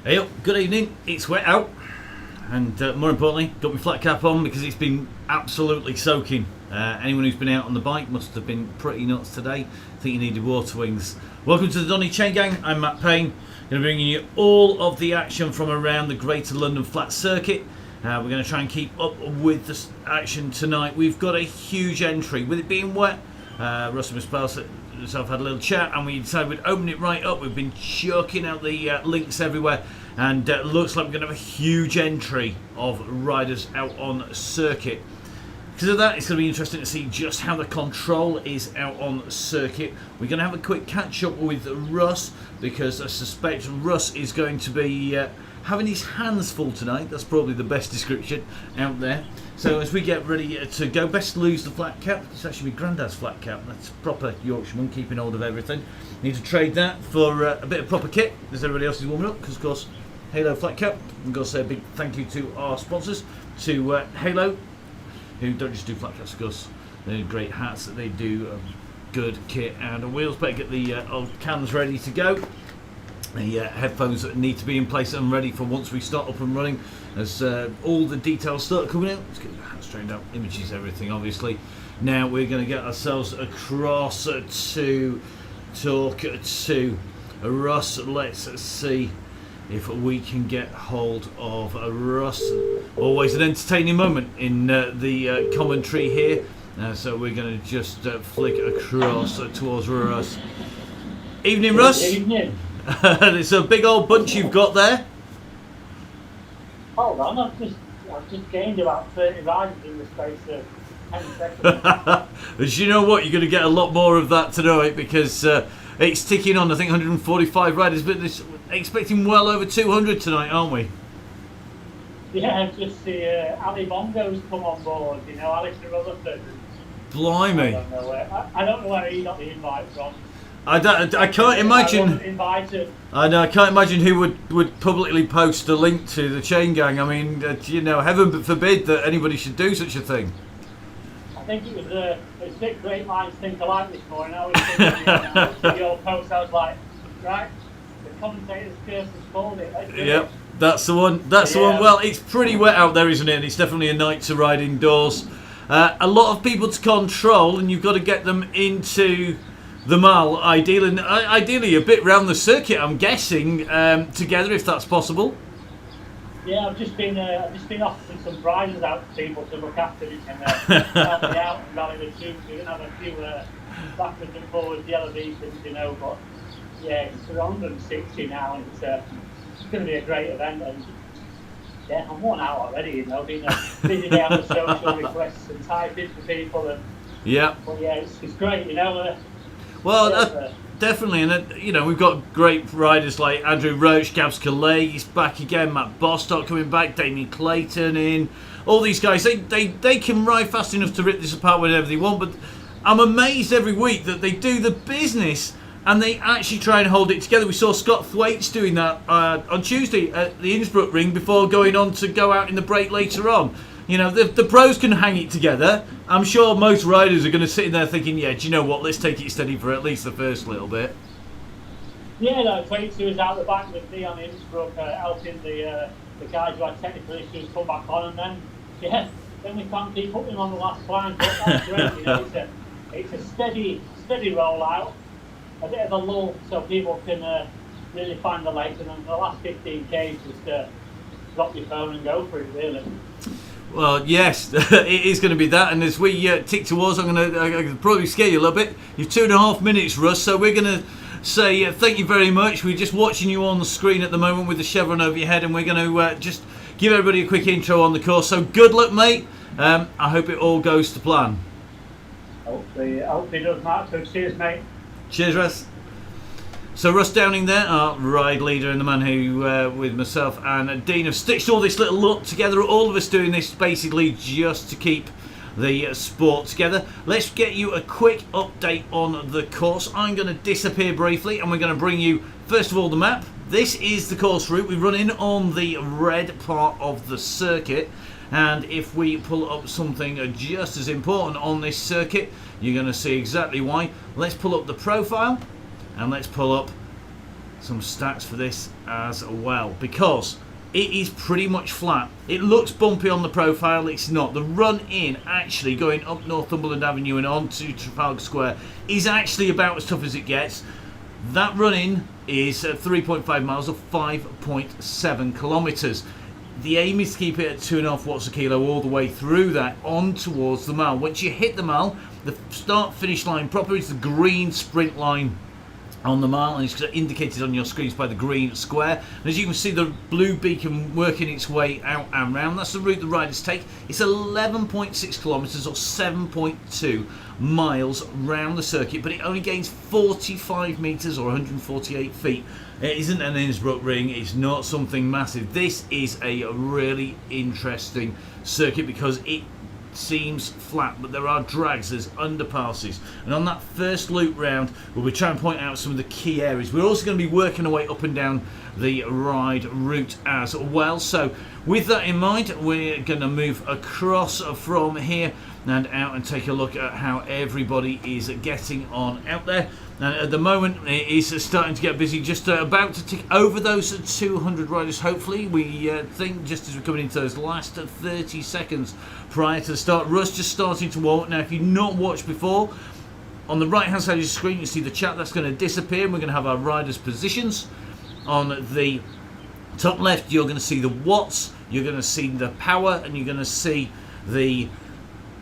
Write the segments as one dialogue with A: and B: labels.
A: Hey up, good evening. It's wet out, and more importantly, got my flat cap on because it's been absolutely soaking. Anyone who's been out on the bike must have been pretty nuts today. I think you needed water wings. Welcome to the Donny Chain Gang. I'm Matt Payne. Going to be bringing you all of the action from around the Greater London Flat Circuit. We're going to try and keep up with the action tonight. We've got a huge entry. With it being wet, Russ and myself had a little chat and we decided we'd open it right up. We've been chucking out the links everywhere, and looks like we're going to have a huge entry of riders out on circuit. Because of that, it's going to be interesting to see just how the control is out on circuit. We're going to have a quick catch up with Russ, because I suspect Russ is going to be having his hands full tonight. That's probably the best description out there. So as we get ready to go, best lose the flat cap. It's actually my granddad's flat cap. That's proper Yorkshireman, keeping hold of everything. Need to trade that for a bit of proper kit as everybody else is warming up, because of course Halo flat cap. I'm going to say a big thank you to our sponsors, to Halo, who don't just do flat caps, of course. They're great hats that they do, good kit and wheels. Better get the old cans ready to go. The headphones that need to be in place and ready for once we start up and running, as all the details start coming out. Let's get the hat straightened out, images, everything obviously. Now we're going to get ourselves across to talk to Russ. Let's see if we can get hold of Russ. Always an entertaining moment in the commentary here. So we're going to just flick across towards Russ. Evening, Russ.
B: Evening.
A: It's a big old bunch you've got there.
B: Hold on, I've just gained about 30 riders in the space of 10 seconds.
A: As you know what, you're going to get a lot more of that tonight, because it's ticking on, I think, 145 riders, but expecting well over 200 tonight, aren't we?
B: Yeah, just the Ali Bongo's come on board, you know, Alistair Rutherford.
A: Blimey.
B: I don't know where he got the invite from.
A: I can't imagine.
B: I wasn't invited.
A: I know. I can't imagine who would publicly post a link to the Chain Gang. I mean, you know, heaven forbid that anybody should do such a thing.
B: I think it was a bit great minds think alike this morning. I was thinking, your post, I was like, right, the commentator's curse has fallen.
A: Yep, that's the one. That's the one. Well, it's pretty wet out there, isn't it? And it's definitely a night to ride indoors. A lot of people to control, and you've got to get them into the mile, ideally a bit round the circuit, I'm guessing, together, if that's possible.
B: Yeah, I've just been offering some prizes out to people to look after it and help me out and rally the troops. We're going to have a few backwards and forwards yellow beacons, you know, but yeah, it's 160 now, and it's going to be a great event. And yeah, I'm worn out already, you know, been a busy day on the social requests and typing for people. And
A: yeah.
B: But yeah, it's great, you know.
A: Well, definitely, and you know, we've got great riders like Andrew Roach, Gabs Calais, he's back again, Matt Bostock coming back, Damien Clayton in. All these guys, they can ride fast enough to rip this apart whenever they want, but I'm amazed every week that they do the business and they actually try and hold it together. We saw Scott Thwaites doing that on Tuesday at the Innsbruck ring before going on to go out in the break later on. You know, the pros can hang it together. I'm sure most riders are going to sit in there thinking, yeah, do you know what, let's take it steady for at least the first little bit.
B: Yeah, no, Thwaites, who was out the back with me on Innsbruck, helping the guys who had technical issues come back on, and then we can't keep up with him on the last climb, but that's great, you know, it's a steady rollout, a bit of a lull so people can really find the legs, and then the last 15K just drop your phone and go for it, really.
A: Well, yes, it is going to be that, and as we tick towards, I'm going to probably scare you a little bit. You've 2.5 minutes, Russ, so we're going to say thank you very much. We're just watching you on the screen at the moment with the chevron over your head, and we're going to just give everybody a quick intro on the course. So good luck, mate. I hope it all goes to plan.
B: Hopefully it does, Matt. So cheers, mate.
A: Cheers, Russ. So Russ Downing there, our ride leader, and the man who, with myself and Dean, have stitched all this little lot together. All of us doing this basically just to keep the sport together. Let's get you a quick update on the course. I'm going to disappear briefly, and we're going to bring you, first of all, the map. This is the course route. We run in on the red part of the circuit, and if we pull up something just as important on this circuit, you're going to see exactly why. Let's pull up the profile. And let's pull up some stats for this as well, because it is pretty much flat. It looks bumpy on the profile, it's not. The run in, actually going up Northumberland Avenue and on to Trafalgar Square, is actually about as tough as it gets. That run in is 3.5 miles or 5.7 kilometres. The aim is to keep it at 2.5 watts a kilo all the way through that on towards the mile. Once you hit the mile, the start finish line proper is the green sprint line on the mile, and it's indicated on your screens by the green square. And as you can see, the blue beacon working its way out and round. That's the route the riders take. It's 11.6 kilometres or 7.2 miles round the circuit, but it only gains 45 metres or 148 feet. It isn't an Innsbruck ring, it's not something massive. This is a really interesting circuit because it seems flat, but there are drags, there's underpasses, and on that first loop round we'll be trying to point out some of the key areas. We're also going to be working our way up and down the ride route as well, so with that in mind we're going to move across from here and out and take a look at how everybody is getting on out there. And at the moment it is starting to get busy, just about to tick over those 200 riders hopefully. We think just as we're coming into those last 30 seconds prior to the start. Russ just starting to walk. Now if you've not watched before, on the right hand side of your screen you see the chat that's going to disappear, and we're going to have our riders' positions. On the top left you're going to see the watts, you're going to see the power, and you're going to see the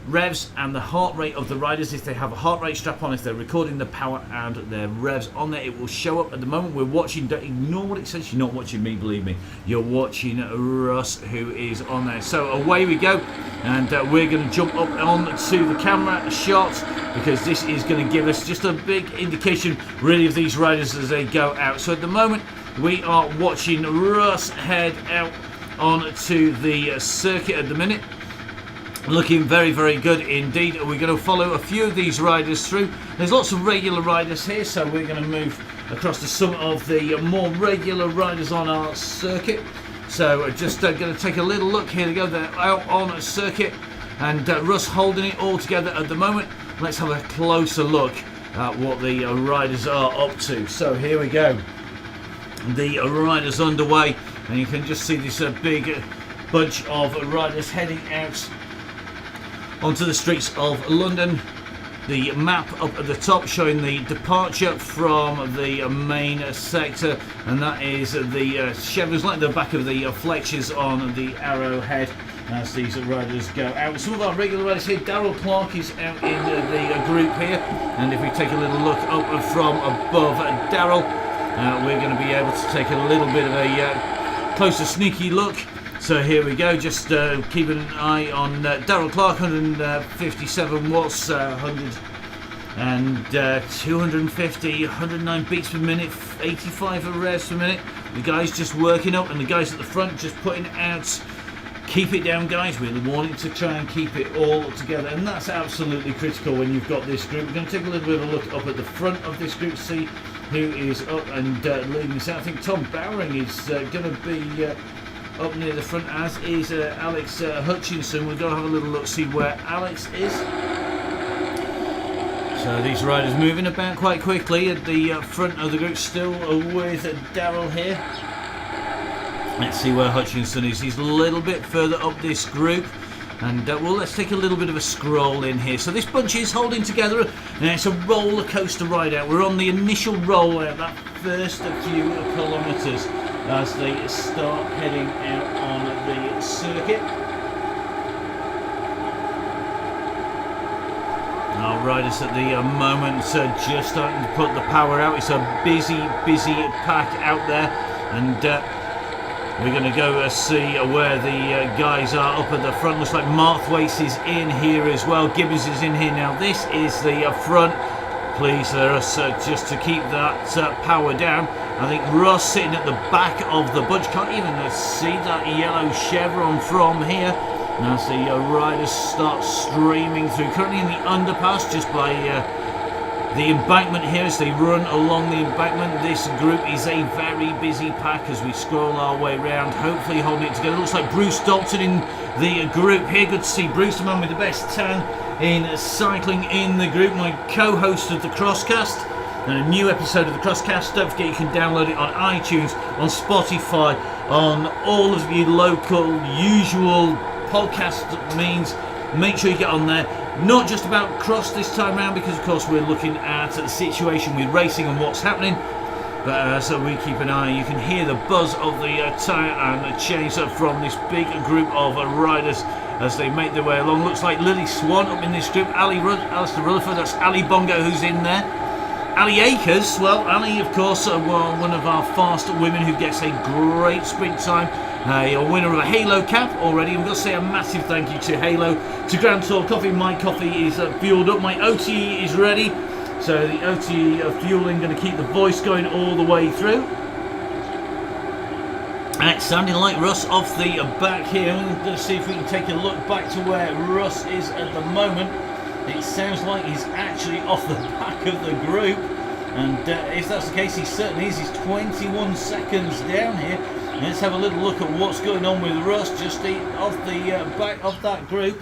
A: revs and the heart rate of the riders if they have a heart rate strap on, if they're recording the power and their revs on there. It will show up. At the moment we're watching, don't ignore what it says, you're not watching me, believe me, you're watching Russ who is on there. So away we go, and we're going to jump up on to the camera shot because this is going to give us just a big indication really of these riders as they go out. So at the moment we are watching Russ head out onto the circuit at the minute. Looking very, very good indeed. We're going to follow a few of these riders through. There's lots of regular riders here, so we're going to move across to some of the more regular riders on our circuit. So just going to take a little look. Here they go, they're out on a circuit, and Russ holding it all together at the moment. Let's have a closer look at what the riders are up to. So here we go. The riders underway, and you can just see this big bunch of riders heading out onto the streets of London. The map up at the top showing the departure from the main sector, and that is the chevrons like the back of the Fletchers on the Arrowhead as these riders go out. Some of our regular riders here, Darryl Clark is out in the group here, and if we take a little look up from above Darryl, we're going to be able to take a little bit of a closer sneaky look. So here we go, just keeping an eye on Darryl Clark, 157 watts, 100 and 250, 109 beats per minute, 85 revs per minute. The guys just working up, and the guys at the front just putting out. Keep it down, guys. We're wanting to try and keep it all together, and that's absolutely critical when you've got this group. We're going to take a little bit of a look up at the front of this group, see who is up and leading this out. I think Tom Bowring is going to be up near the front, as is Alex Hutchinson. We'll go have a little look, see where Alex is. So these riders moving about quite quickly at the front of the group, still with Darryl here. Let's see where Hutchinson is. He's a little bit further up this group, and well, let's take a little bit of a scroll in here. So this bunch is holding together, and it's a roller coaster ride out. We're on the initial roll out, that first few kilometres, as they start heading out on the circuit. Our riders at the moment just starting to put the power out. It's a busy pack out there, and we're going to go see where the guys are up at the front. Looks like Marthwaite is in here as well. Gibbons is in here now. This is the front. Please, Russ, just to keep that power down. I think Russ sitting at the back of the bunch. Can't even see that yellow chevron from here. As the riders start streaming through. Currently in the underpass, just by the embankment here, as they run along the embankment. This group is a very busy pack as we scroll our way around, hopefully holding it together. Looks like Bruce Dalton in the group here. Good to see Bruce, the man with the best tan in cycling in the group, my co-host of the Crosscast. and a new episode of the Crosscast. Don't forget you can download it on iTunes, on Spotify, on all of your local usual podcast means. Make sure you get on there. Not just about cross this time around, because of course we're looking at the situation with racing and what's happening, but so we keep an eye. You can hear the buzz of the tyre and the chains from this big group of riders as they make their way along. Looks like Lily Swan up in this group, Alistair Rutherford, that's Ali Bongo who's in there. Ali Akers, well, Ali of course, one of our fast women who gets a great sprint time. A winner of a Halo cap already. We've got to say a massive thank you to Halo, to Grand Tour Coffee. My coffee is fueled up, my OTE is ready. So the OTE fueling going to keep the voice going all the way through. And it's sounding like Russ off the back here. We're going to see if we can take a look back to where Russ is at the moment. It sounds like he's actually off the back of the group. And if that's the case, he certainly is. He's 21 seconds down here. Let's have a little look at what's going on with Russ just off the back of that group.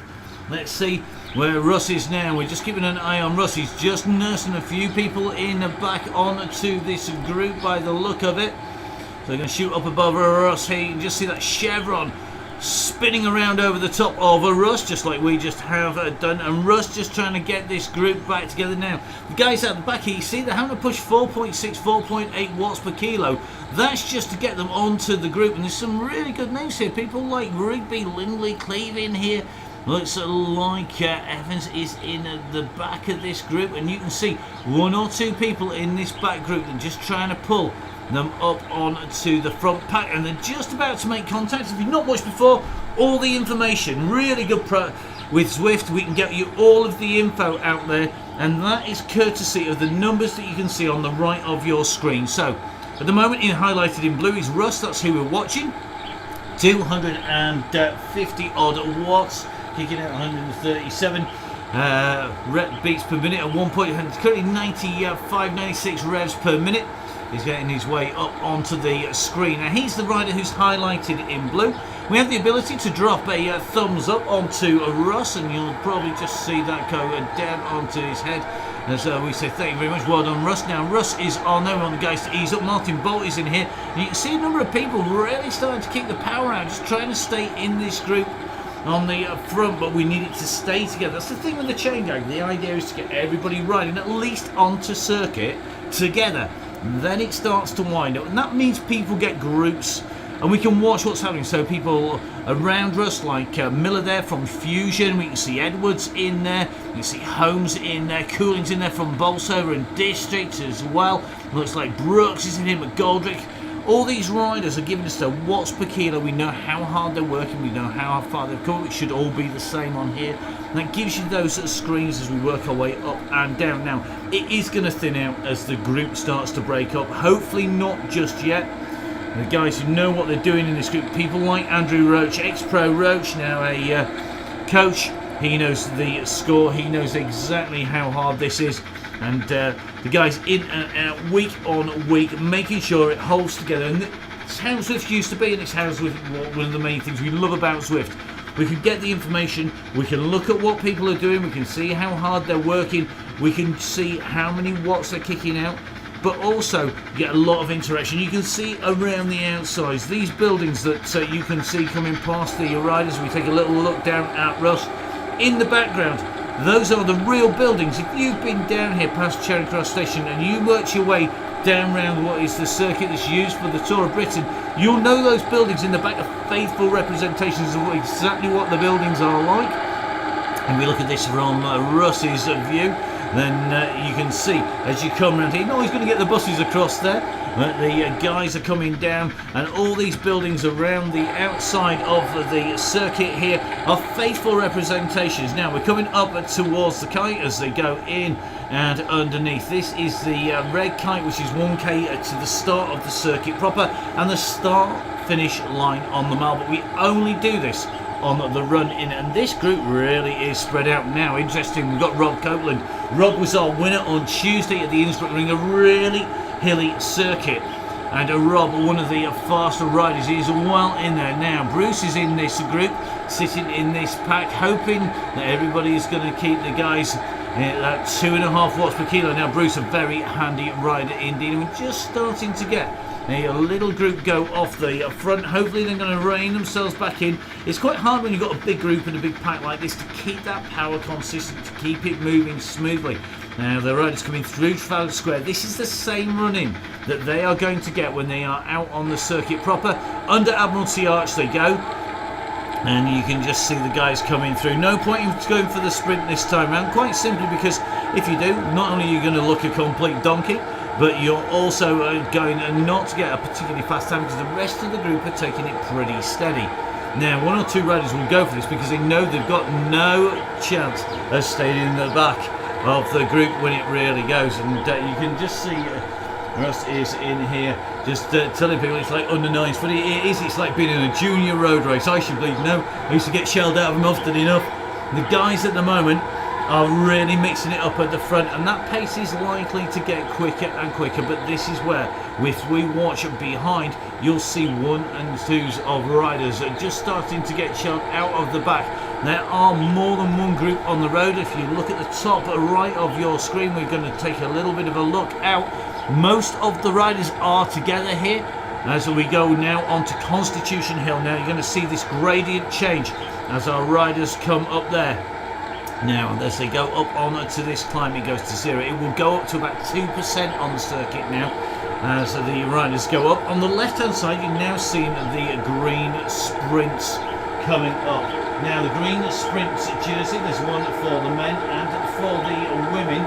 A: Let's see where Russ is now. We're just keeping an eye on Russ. He's just nursing a few people in back onto this group by the look of it. So they're going to shoot up above Russ here. You can just see that chevron spinning around over the top of Russ, just like we just have done. And Russ just trying to get this group back together now. The guys out the back here, you see they're having to push 4.6, 4.8 watts per kilo. That's just to get them onto the group. And there's some really good names here. People like Rigby, Lindley, Cleve in here. Looks like Evans is in the back of this group. And you can see one or two people in this back group that are just trying to pull them up onto the front pack, and they're just about to make contact. If you've not watched before, all the information, really good with Zwift. We can get you all of the info out there, and that is courtesy of the numbers that you can see on the right of your screen. So at the moment, highlighted in blue is Russ. That's who we're watching. 250 odd watts, kicking out 137 rep beats per minute at one point. Currently 95, 96 revs per minute. He's getting his way up onto the screen. Now he's the rider who's highlighted in blue. We have the ability to drop a thumbs up onto Russ, and you'll probably just see that go down onto his head. As we say thank you very much, well done Russ. Now Russ is on there, on the guys to ease up. Martin Bolt is in here. And you can see a number of people really starting to keep the power out, just trying to stay in this group on the front, but we need it to stay together. That's the thing with the chain gang. The idea is to get everybody riding at least onto circuit together. Then it starts to wind up, and that means people get groups and we can watch what's happening. So people around us, like Miller there from Fusion, we can see Edwards in there, you can see Holmes in there, Cooling's in there from Bolsover and District as well. Looks like Brooks is in here, McGoldrick. All these riders are giving us the watts per kilo. We know how hard they're working, we know how far they've come. It should all be the same on here. And that gives you those screens as we work our way up and down. Now, it is going to thin out as the group starts to break up. Hopefully not just yet. The guys who know what they're doing in this group, people like Andrew Roach, ex-pro Roach, now a coach. He knows the score, he knows exactly how hard this is. And the guys in and out, week on week, making sure it holds together. And it's how Zwift used to be, and it's how Zwift, one of the main things we love about Zwift. We can get the information, we can look at what people are doing, we can see how hard they're working, we can see how many watts they're kicking out, but also get a lot of interaction. You can see around the outsides, these buildings that you can see coming past the riders. We take a little look down at Russ. In the background, those are the real buildings. If you've been down here past Charing Cross Station and you worked your way down round what is the circuit that's used for the Tour of Britain, you'll know those buildings in the back are faithful representations of exactly what the buildings are like. And we look at this from Russ's view, then you can see as you come around here, he's going to get the buses across there. The guys are coming down, and all these buildings around the outside of the circuit here are faithful representations. Now we're coming up towards the kite as they go in and underneath. This is the red kite, which is 1k to the start of the circuit proper and the start-finish line on the mile, but we only do this on the run in, and this group really is spread out now. Interesting, we've got Rob Copeland. Rob was our winner on Tuesday at the Innsbruck Ring, a really hilly circuit, and Rob, one of the faster riders, is well in there now. Bruce is in this group, sitting in this pack, hoping that everybody is going to keep the guys at 2.5 watts per kilo. Now Bruce, a very handy rider indeed. We're just starting to get a little group go off the front. Hopefully they're going to rein themselves back in. It's quite hard when you've got a big group and a big pack like this to keep that power consistent, to keep it moving smoothly. Now the riders coming through Trafalgar Square. This is the same run-in that they are going to get when they are out on the circuit proper. Under Admiralty Arch they go. And you can just see the guys coming through. No point in going for the sprint this time around, quite simply because if you do, not only are you going to look a complete donkey, but you're also going not to get a particularly fast time because the rest of the group are taking it pretty steady. Now, one or two riders will go for this because they know they've got no chance of staying in the back of the group when it really goes. And you can just see Russ is in here just telling people it's like under nines, but it is. It's like being in a junior road race. I should believe. No, I used to get shelled out of them often enough. The guys at the moment are really mixing it up at the front, and that pace is likely to get quicker and quicker. But this is where, if we watch behind, you'll see 1 and 2s of riders just starting to get shelled out of the back. There are more than one group on the road. If you look at the top right of your screen, we're going to take a little bit of a look out. Most of the riders are together here as we go now onto Constitution Hill. Now you're going to see this gradient change as our riders come up there. Now as they go up on to this climb, it goes to 0. It will go up to about 2% on the circuit now as the riders go up. On the left hand side you're now seeing the green sprints coming up. Now the green sprint jersey, there's one for the men and for the women.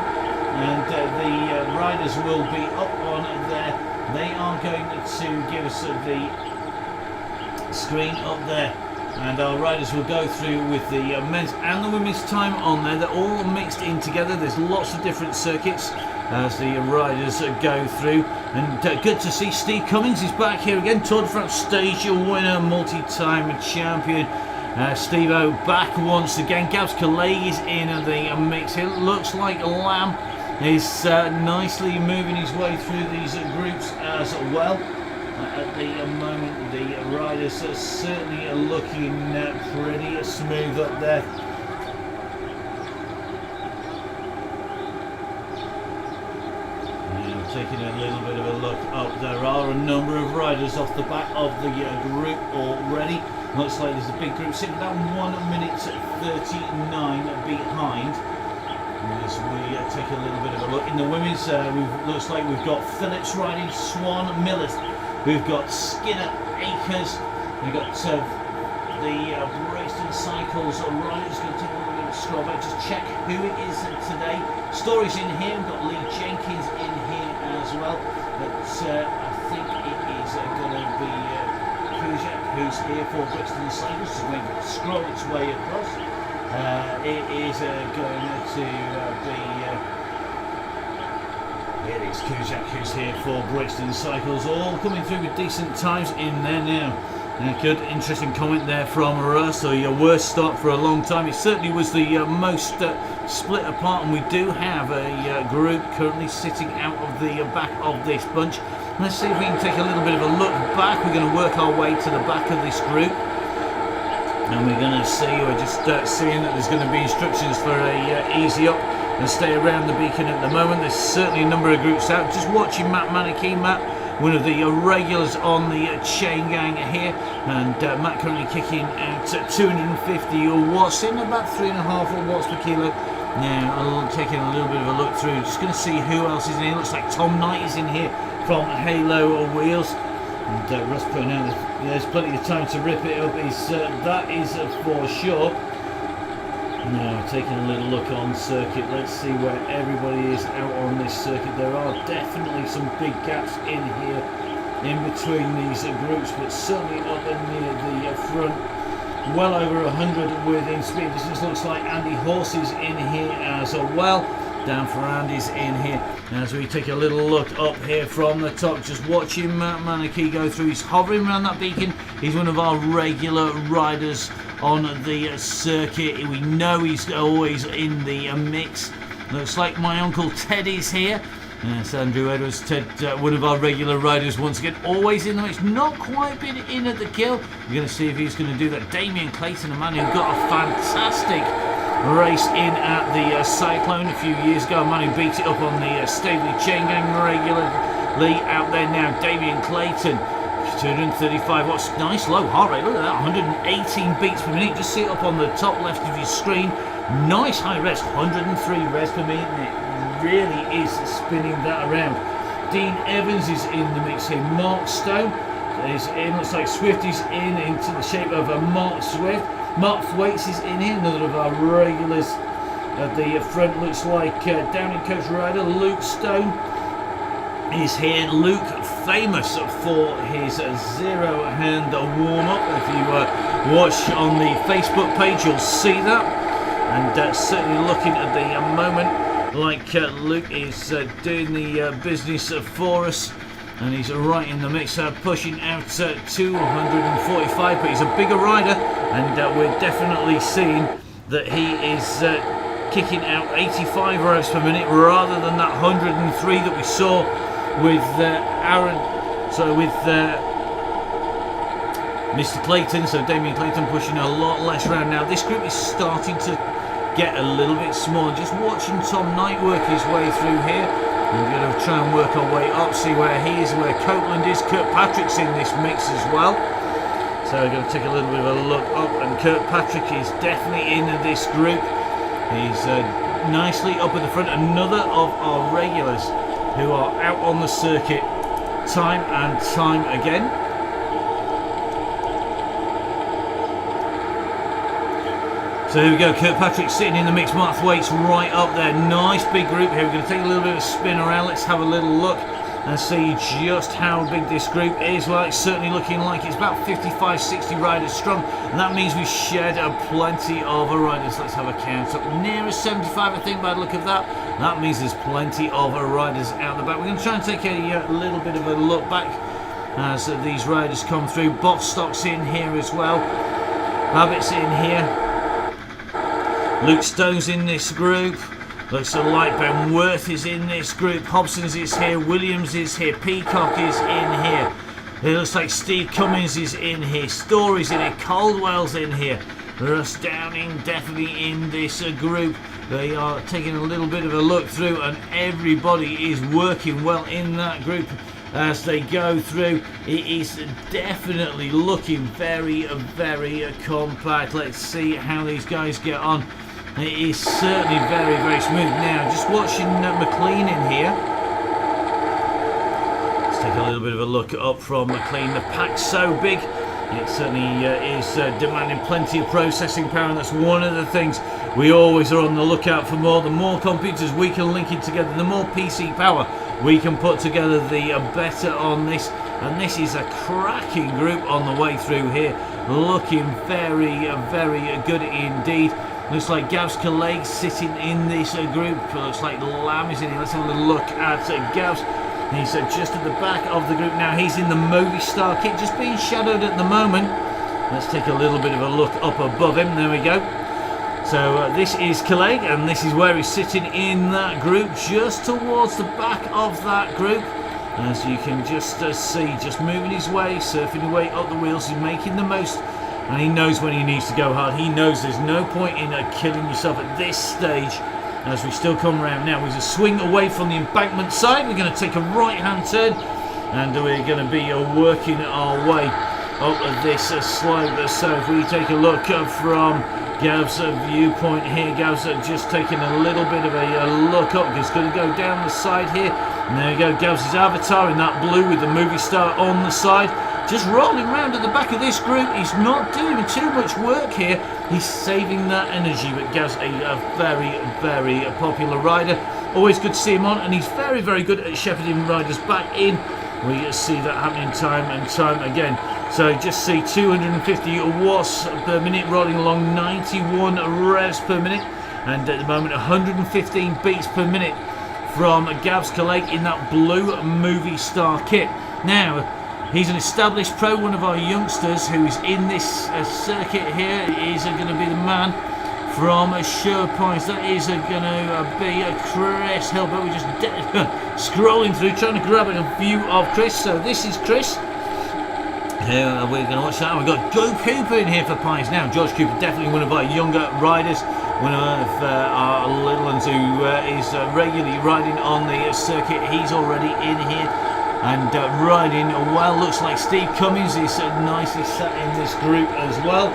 A: And the riders will be up on there. They are going to give us the screen up there, and our riders will go through with the men's and the women's time on there. They're all mixed in together. There's lots of different circuits as the riders go through, and good to see Steve Cummings is back here again. Tour de France stage winner, multi-time champion. Steve-O back once again. Gabs Calais is in the mix. It looks like Lamb is nicely moving his way through these groups as well. At the moment, the riders are certainly looking pretty smooth up there. Now, taking a little bit of a look up, there are a number of riders off the back of the group already. Looks like there's a big group sitting about 1 minute 39 behind. As we take a little bit of a look in the women's, looks like we've got Phillips riding, Swan, Miller, we've got Skinner, Akers, we've got the Braced Cycles riders. Going to take a little bit of a scroll back, just check who it is today. Story's in here, we've got Lee Jenkins in here as well, but I think it is going to be Kuzak who's here for Brixton Cycles, so we're going to scroll its way across. It is going to be it is Kuzak who's here for Brixton Cycles, all coming through with decent times in there now. Good, interesting comment there from Russ. So your worst start for a long time. It certainly was the most split apart, and we do have a group currently sitting out of the back of this bunch. Let's see if we can take a little bit of a look back. We're going to work our way to the back of this group. And we're going to see, we're just seeing that there's going to be instructions for a easy up and stay around the beacon at the moment. There's certainly a number of groups out. Just watching Matt Manicky. Matt, one of the regulars on the chain gang here, and Matt currently kicking out 250 watts in about 3.5 watts per kilo. Now taking a little bit of a look through, just going to see who else is in here. Looks like Tom Knight is in here from Halo Wheels. And Russ putting out, there's plenty of time to rip it up, that is for sure. Now taking a little look on circuit, let's see where everybody is out on this circuit. There are definitely some big gaps in here in between these groups, but certainly up and near the front, well over 100 within speed. This just looks like Andy Horse is in here as well. Dan Ferrandi's in here as we take a little look up here from the top, just watching Matt Manicky go through. He's hovering around that beacon. He's one of our regular riders on the circuit. We know he's always in the mix. Looks like my Uncle Ted is here. Yes, Andrew Edwards, Ted, one of our regular riders once again, always in the mix. Not quite been in at the kill. We're going to see if he's going to do that. Damien Clayton, a man who got a fantastic race in at the Cyclone a few years ago. A man who beat it up on the Staveley Chain Gang regularly. Out there now, Damien Clayton. 235 watts, nice low heart rate, look at that, 118 beats per minute. Just see it up on the top left of your screen. Nice high revs, 103 revs per minute, and it really is spinning that around. Dean Evans is in the mix here. Mark Stone is in, looks like Swift is in into the shape of a Mark Swift. Mark Thwaites is in here, another of our regulars at the front. Looks like Downing Coach rider Luke Stone is here. Luke, famous for his zero hand warm up. If you watch on the Facebook page, you'll see that. And certainly looking at the moment like Luke is doing the business for us, and he's right in the mix, pushing out 245, but he's a bigger rider, and we're definitely seeing that he is kicking out 85 revs per minute rather than that 103 that we saw with Mr. Clayton. So Damien Clayton pushing a lot less round now. This group is starting to get a little bit smaller. Just watching Tom Knight work his way through here. We're going to try and work our way up, see where he is, where Copeland is. Kirkpatrick's in this mix as well. So we're going to take a little bit of a look up, and Kirkpatrick is definitely in this group. He's nicely up at the front. Another of our regulars who are out on the circuit time and time again. So here we go, Kirkpatrick sitting in the mix, Mark Thwaites right up there. Nice big group here. We're going to take a little bit of a spin around. Let's have a little look and see just how big this group is. Well, it's certainly looking like it's about 55, 60 riders strong, and that means we shed plenty of riders. Let's have a count up. Nearer 75, I think, by the look of that. That means there's plenty of riders out the back. We're going to try and take a little bit of a look back as these riders come through. Bostock's in here as well. Babbitt's in here. Luke Stone's in this group. Looks like Ben Worth is in this group. Hobson's is here. Williams is here. Peacock is in here. It looks like Steve Cummins is in here. Story's in here. Caldwell's in here. Russ Downing definitely in this group. They are taking a little bit of a look through, and everybody is working well in that group as they go through. It is definitely looking very, very compact. Let's see how these guys get on. It is certainly very, very smooth. Now, just watching McLean in here. Let's take a little bit of a look up from McLean. The pack's so big, it certainly is demanding plenty of processing power, and that's one of the things we always are on the lookout for more. The more computers we can link it together, the more PC power we can put together, the better on this. And this is a cracking group on the way through here. Looking very, very good indeed. Looks like Gavs Calais sitting in this group. Looks like Lamb is in here. Let's have a little look at Gavs. He's just at the back of the group now. He's in the Movistar kit, just being shadowed at the moment. Let's take a little bit of a look up above him. There we go. So this is Calais, and this is where he's sitting in that group, just towards the back of that group. As you can just see, just moving his way, surfing his way up the wheels. He's making the most, and he knows when he needs to go hard. He knows there's no point in killing yourself at this stage, as we still come around now. We're a swing away from the embankment side. We're going to take a right hand turn, and we're going to be working our way up this slope. So if we take a look from Gav's viewpoint here, Gav's just taking a little bit of a look up. He's going to go down the side here. And there you go, Gav's avatar in that blue with the Movistar on the side. Just rolling around at the back of this group. He's not doing too much work here. He's saving that energy, but Gav's a very, very popular rider. Always good to see him on, and he's very, very good at shepherding riders back in. We see that happening time and time again. So just see 250 watts per minute, rolling along 91 revs per minute, and at the moment 115 beats per minute from Gavs Calais in that blue Movistar kit. Now, he's an established pro, one of our youngsters who is in this circuit here. Is going to be the man from Sherwood Pines. That is going to be Chris Hill, but we're just scrolling through, trying to grab a view of Chris. So this is Chris. We're going to watch that. We've got Joe Cooper in here for Pines now. George Cooper, definitely one of our younger riders. one of our little ones who is regularly riding on the circuit. He's already in here and riding well. Looks like Steve Cummings is nicely sat in this group as well.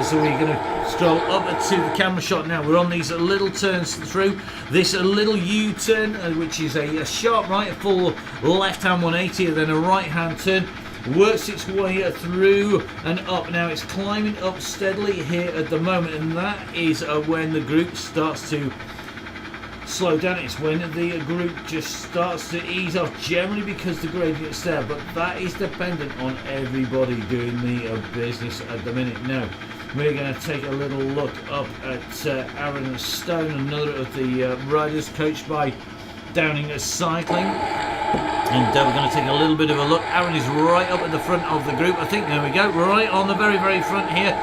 A: So we're going to stroll up to the camera shot now. We're on these little turns through this little U-turn, which is a sharp right, a full left-hand 180, and then a right-hand turn. Works its way through and up. Now it's climbing up steadily here at the moment, and that is when the group starts to slow down. It's when the group just starts to ease off, generally because the gradient's there, but that is dependent on everybody doing the business at the minute. Now we're going to take a little look up at Aaron Stone, another of the riders coached by Downing Cycling. And we're going to take a little bit of a look. Aaron is right up at the front of the group, I think. There we go, right on the very, very front here.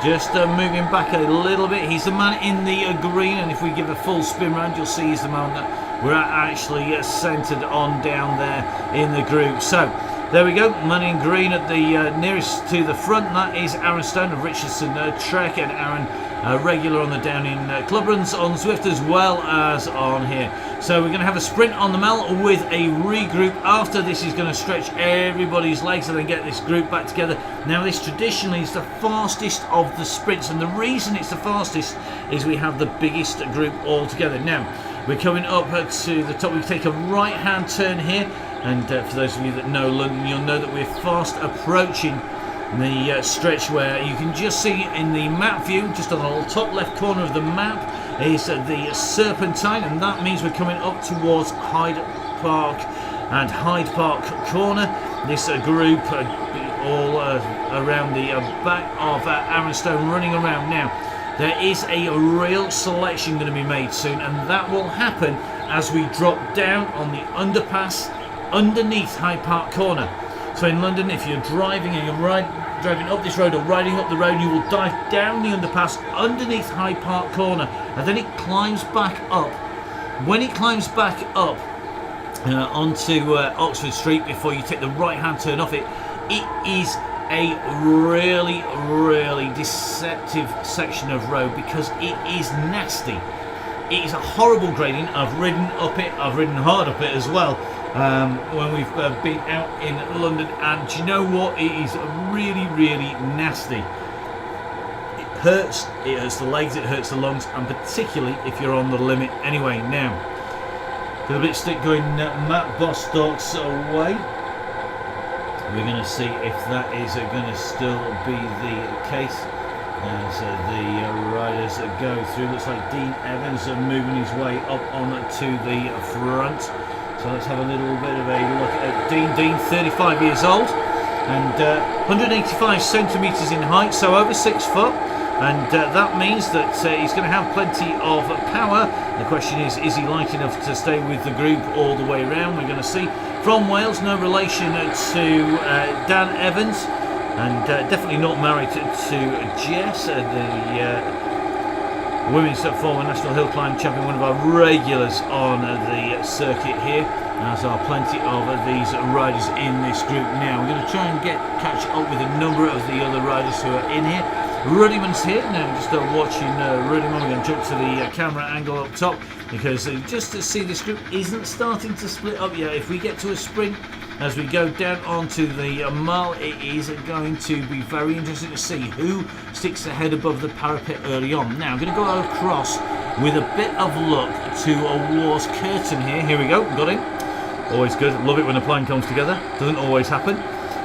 A: Just moving back a little bit. He's the man in the green, and if we give a full spin round, you'll see he's the man that we're actually centred on down there in the group. So there we go, man in green at the nearest to the front. That is Aaron Stone of Richardson Trek, and Aaron regular on the Downing club runs on Zwift as well as on here. So we're going to have a sprint on the Mall with a regroup. After this is going to stretch everybody's legs and then get this group back together. Now this traditionally is the fastest of the sprints, and the reason it's the fastest is we have the biggest group all together. Now we're coming up to the top. We take a right hand turn here, and for those of you that know London, you'll know that we're fast approaching the stretch where you can just see in the map view, just on the top left corner of the map, is the Serpentine, and that means we're coming up towards Hyde Park and Hyde Park Corner. This group all around the back of Aaron Stone running around. Now there is a real selection going to be made soon, and that will happen as we drop down on the underpass underneath Hyde Park Corner. So in London, if you're driving and you're driving up this road or riding up the road, you will dive down the underpass underneath Hyde Park Corner, and then it climbs back up. When it climbs back up onto Oxford Street before you take the right-hand turn off it, it is a really, really deceptive section of road because it is nasty. It is a horrible gradient. I've ridden up it, I've ridden hard up it as well. When we've been out in London, and do you know what? It is really, really nasty. It hurts the legs, it hurts the lungs, and particularly if you're on the limit. Anyway, now got a bit stick going Matt Bostock's way. We're going to see if that is going to still be the case as the riders go through. Looks like Dean Evans moving his way up on to the front. So let's have a little bit of a look at Dean. Dean, 35 years old and 185 centimetres in height, so over 6 foot. And that means that he's going to have plenty of power. The question is he light enough to stay with the group all the way around? We're going to see. From Wales, no relation to Dan Evans, and definitely not married to Jess, the women's former National Hill Climb champion, one of our regulars on the circuit here, as are plenty of these riders in this group. Now we're going to try and catch up with a number of the other riders who are in here. Ruddyman's here now. Just watching Ruddyman. We're going to jump to the camera angle up top because just to see this group isn't starting to split up yet. If we get to a sprint as we go down onto the Mall, it is going to be very interesting to see who sticks the head above the parapet early on. Now I'm going to go across with a bit of luck towards Curtin here. Here we go, got him. Always good, love it when a plan comes together. Doesn't always happen.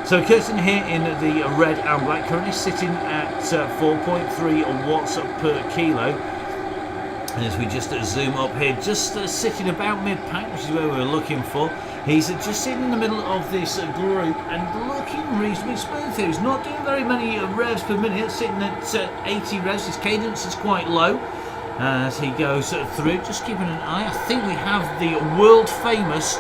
A: So Curtin here in the red and black, currently sitting at 4.3 watts per kilo. And as we just zoom up here, just sitting about mid-pack, which is where we're looking for. He's just sitting in the middle of this group and looking reasonably smooth here. He's not doing very many revs per minute, sitting at 80 revs. His cadence is quite low as he goes through. Just keeping an eye. I think we have the world famous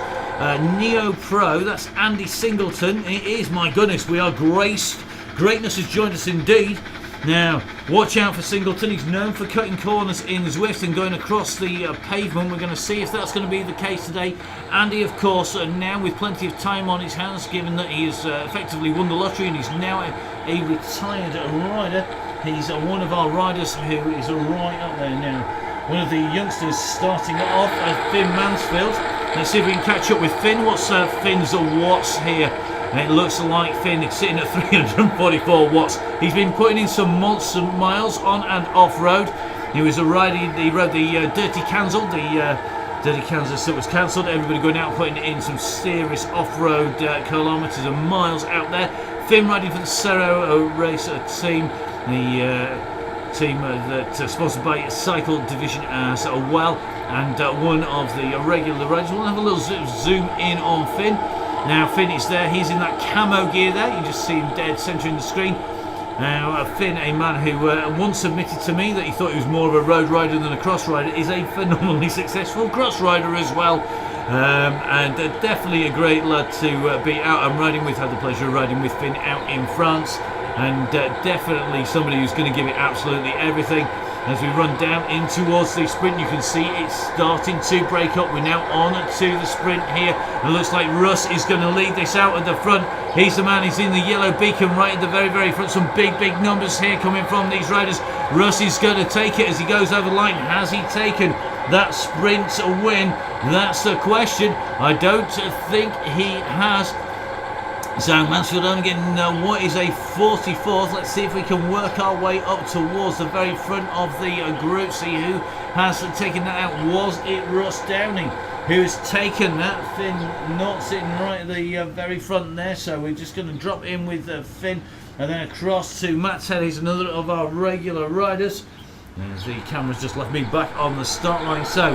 A: Neo Pro. That's Andy Singleton. It is, my goodness, we are graced. Greatness has joined us indeed. Now, watch out for Singleton. He's known for cutting corners in Zwift and going across the pavement. We're going to see if that's going to be the case today. Andy, of course, now with plenty of time on his hands, given that he has effectively won the lottery and he's now a retired rider. He's one of our riders who is right up there now. One of the youngsters starting off, Finn Mansfield. Let's see if we can catch up with Finn. What's Finn's watts here? It looks like Finn is sitting at 344 watts. He's been putting in some monster miles on and off road. He was riding. He rode the Dirty Kansas. The Dirty Kansas that was cancelled. Everybody going out putting in some serious off-road kilometres and miles out there. Finn riding for the Cerro Racer team. The team that's sponsored by Cycle Division as well, and one of the regular riders. We'll have a little zoom in on Finn. Now Finn is there, he's in that camo gear there, you just see him dead centering the screen. Now Finn, a man who once admitted to me that he thought he was more of a road rider than a cross rider, is a phenomenally successful cross rider as well. And definitely a great lad to be out and riding with. Had the pleasure of riding with Finn out in France, and definitely somebody who's going to give it absolutely everything. As we run down in towards the sprint, you can see it's starting to break up. We're now on to the sprint here. It looks like Russ is going to lead this out at the front. He's the man who's in the yellow beacon right at the very, very front. Some big, big numbers here coming from these riders. Russ is going to take it as he goes over the line. Has he taken that sprint win? That's the question. I don't think he has. So Mansfield only getting what is a 44th. Let's see if we can work our way up towards the very front of the group. See who has taken that out. Was it Russ Downing who's taken that? Finn not sitting right at the very front there. So we're just going to drop in with Finn and then across to Matt Taylor. He's another of our regular riders. As the camera's just left me back on the start line. So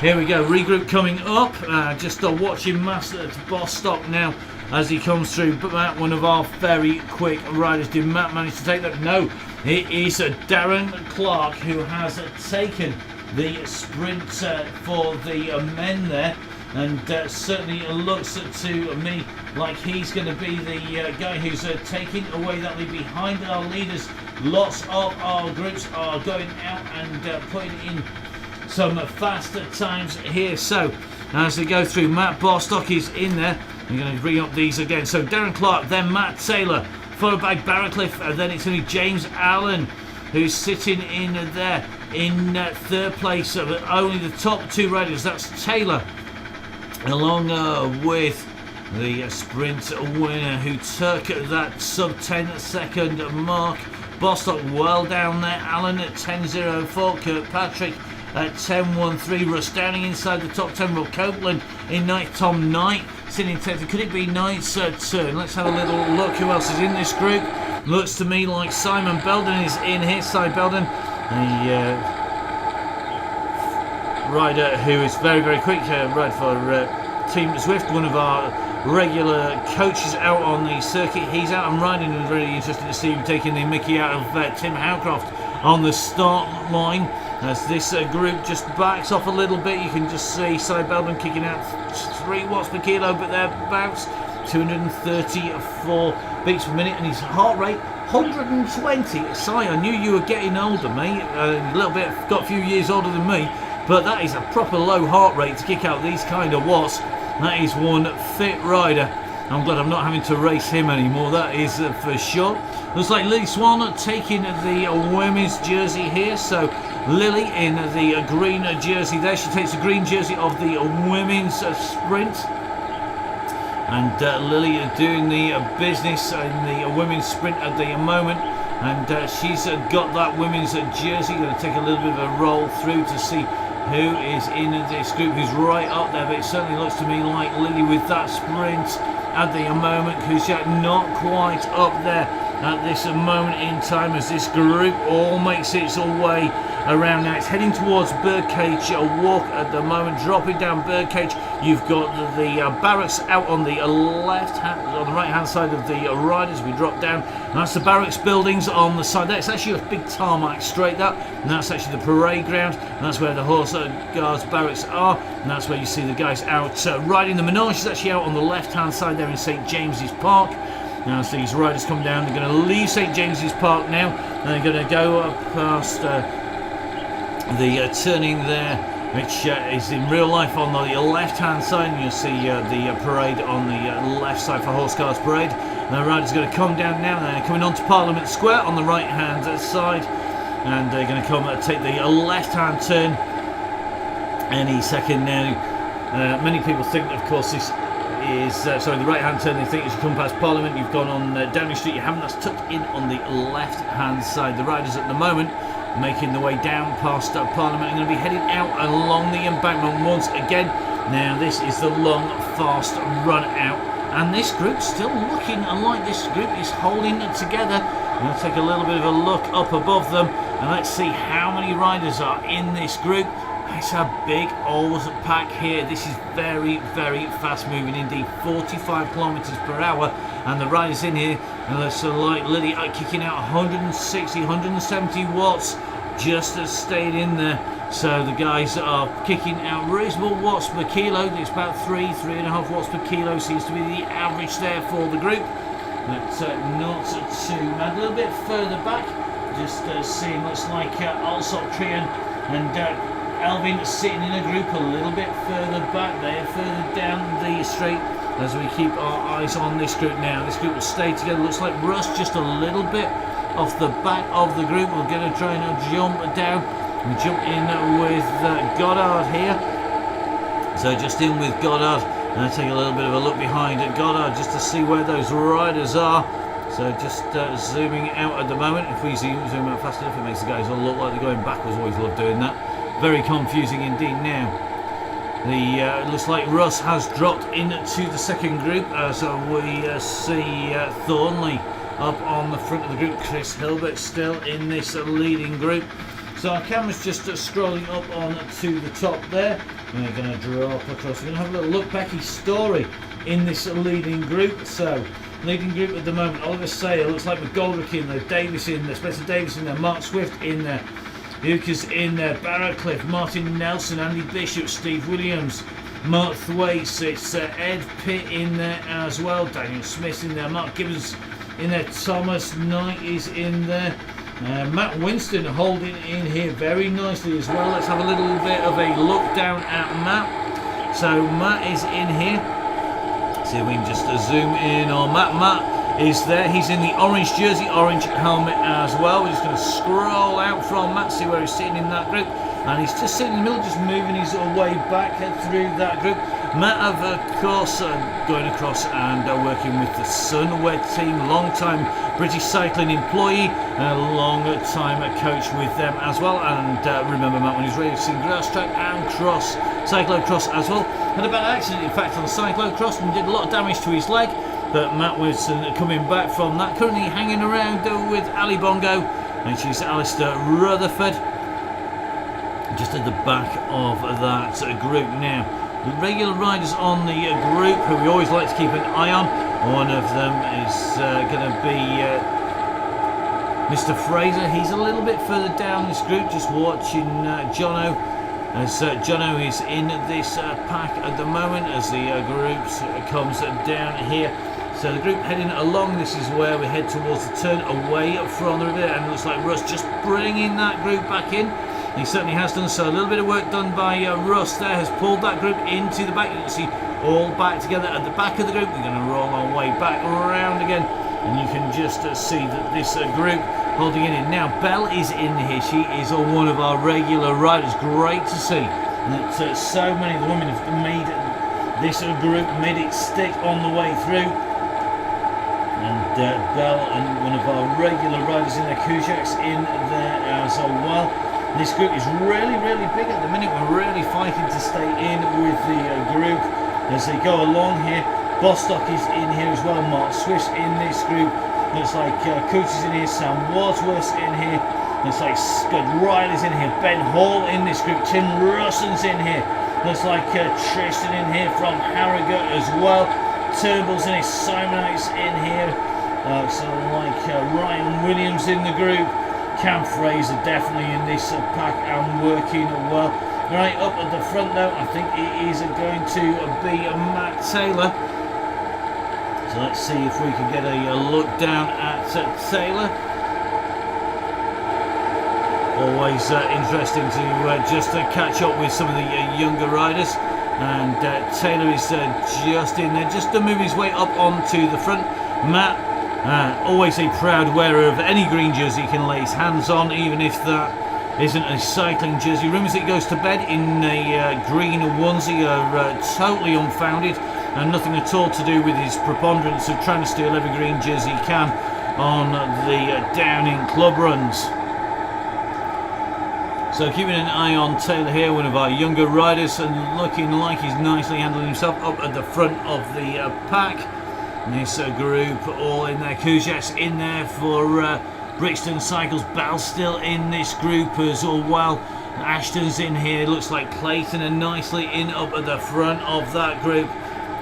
A: here we go. Regroup coming up. Just watching Master Bostock now as he comes through. But Matt, one of our very quick riders. Did Matt manage to take that? No, it is Darren Clark who has taken the sprint for the men there, and certainly looks to me like he's going to be the guy who's taking away that lead behind our leaders. Lots of our groups are going out and putting in some faster times here. So as they go through, Matt Bostock is in there. I'm going to bring up these again. So Darren Clark, then Matt Taylor, followed by Barracliff, and then it's going to be James Allen who's sitting in there in third place. Only the top two riders, that's Taylor along with the sprint winner who took that sub 10 second mark. Bostock well down there, Allen at 10.04, Kirkpatrick at 10.13, Russ Downing inside the top 10, Rob Copeland in ninth, Tom Knight sitting in 10th. Could it be Knight's turn? Let's have a little look who else is in this group. Looks to me like Simon Belden is in here. Simon Belden, the rider who is very, very quick, ride for Team Zwift, one of our regular coaches out on the circuit. He's out and riding, and really interested to see him taking the mickey out of Tim Howcroft on the start line. As this group just backs off a little bit, you can just see Cy Belden kicking out 3 watts per kilo, but thereabouts, 234 beats per minute, and his heart rate 120. Cy, I knew you were getting older, mate. A little bit, got a few years older than me, but that is a proper low heart rate to kick out these kind of watts. That is one fit rider. I'm glad I'm not having to race him anymore, that is for sure. Looks like Lily Swan taking the women's jersey here. So Lily in the green jersey there. She takes the green jersey of the women's sprint. And Lily doing the business in the women's sprint at the moment. And she's got that women's jersey. Going to take a little bit of a roll through to see who is in this group, who's right up there. But it certainly looks to me like Lily with that sprint at the moment, who's not quite up there at this moment in time, as this group all makes its way around. Now it's heading towards Birdcage Walk at the moment, dropping down Birdcage. You've got the barracks out on the left hand, on the right hand side of the riders. We drop down, and that's the barracks buildings on the side there. It's actually a big tarmac straight that, and that's actually the parade ground, and that's where the horse guards barracks are, and that's where you see the guys out riding. The menage is actually out on the left hand side there in St James's Park. Now as these riders come down, they're going to leave St James's Park now, and they're going to go up past the turning there which is in real life on the left-hand side, and you'll see the parade on the left side for Horse Cars Parade. The riders are going to come down now, and they're coming onto Parliament Square on the right-hand side, and they're going to come take the left-hand turn any second now. Many people think that, of course, this is the right-hand turn. They think as you come past Parliament, you've gone on Downing Street. You haven't. That's tucked in on the left-hand side. The riders at the moment making the way down past Parliament are going to be heading out along the embankment once again. Now this is the long, fast run out, and this group still looking like this group is holding it together. I'm going to take a little bit of a look up above them, and let's see how many riders are in this group. It's a big old pack here. This is very, very fast moving indeed. 45 kilometers per hour, and the riders in here, so like Lily are kicking out 160, 170 watts just to stay in there. So the guys are kicking out reasonable watts per kilo. It's about 3.5 watts per kilo seems to be the average there for the group. But not too mad. A little bit further back, just seeing looks like Alsop Trian and Alvin sitting in a group a little bit further back there, further down the straight, as we keep our eyes on this group now. This group will stay together. Looks like Russ just a little bit off the back of the group. We're going to try and jump down and jump in with Goddard here. So just in with Goddard, and I take a little bit of a look behind at Goddard just to see where those riders are. So just zooming out at the moment. If we zoom out fast enough, it makes the guys all look like they're going backwards. Always love doing that. Very confusing indeed now. It looks like Russ has dropped into the second group, so we see Thornley up on the front of the group. Chris Hilbert still in this leading group. So our camera's just scrolling up on to the top there. And we're going to drop across. We're going to have a little look. Becky Story in this leading group. So leading group at the moment, Oliver Sale, looks like McGoldrick in there, Davis in there, Spencer Davis in there, Mark Swift in there, Lucas in there, Barracliff, Martin Nelson, Andy Bishop, Steve Williams, Mark Thwaites, it's Ed Pitt in there as well, Daniel Smith in there, Mark Gibbons in there, Thomas Knight is in there, Matt Winston holding in here very nicely as well. Let's have a little bit of a look down at Matt. So Matt is in here. See if we can just zoom in on Matt. Matt is there. He's in the orange jersey, orange helmet as well. We're just going to scroll out from Matt, see where he's sitting in that group. And he's just sitting in the middle, just moving his way back through that group. Matt, of course, going across and working with the Sunweb team, long-time British cycling employee, and a long-time coach with them as well. And remember Matt when he's racing grass track and cross, cyclocross as well. Had a bad accident, in fact, on the cyclocross and did a lot of damage to his leg. But Matt was coming back from that, currently hanging around with Ali Bongo, and she's Alistair Rutherford, just at the back of that group now. The regular riders on the group, who we always like to keep an eye on, one of them is going to be Mr. Fraser. He's a little bit further down this group, just watching Jono, as Jono is in this pack at the moment as the group comes down here. So the group heading along, this is where we head towards the turn away from the river, and it looks like Russ just bringing that group back in. He certainly has done so. A little bit of work done by Russ there has pulled that group into the back. You can see all back together at the back of the group. We're going to roll our way back around again, and you can just see that this group holding it in. Now Belle is in here. She is one of our regular riders. Great to see that so many of the women have made this group, made it stick on the way through. And Belle and one of our regular riders in there, Kujak's in there as well. This group is really, really big at the minute. We're really fighting to stay in with the group as they go along here. Bostock is in here as well. Mark Swift's in this group. Looks like Cooch is in here. Sam Wadsworth's in here. Looks like Scott Riley's in here. Ben Hall in this group. Tim Russon's in here. Looks like Tristan in here from Harrogate as well. Turnbull's in here. Simonites in here. So like Ryan Williams in the group. Cam Fraser definitely in this pack and working well. Right up at the front though, I think it is going to be Matt Taylor. So let's see if we can get a look down at Taylor. Always interesting to just catch up with some of the younger riders. And Taylor is just in there, just to move his way up onto the front. Matt, always a proud wearer of any green jersey he can lay his hands on, even if that isn't a cycling jersey. Rumours that he goes to bed in a green onesie are totally unfounded, and nothing at all to do with his preponderance of trying to steal every green jersey he can on the Downing club runs. So keeping an eye on Taylor here, one of our younger riders, and looking like he's nicely handling himself up at the front of the pack. This group all in there. Kuzet's in there for Brixton Cycles. Bell's still in this group as well. Ashton's in here. Looks like Clayton are nicely in up at the front of that group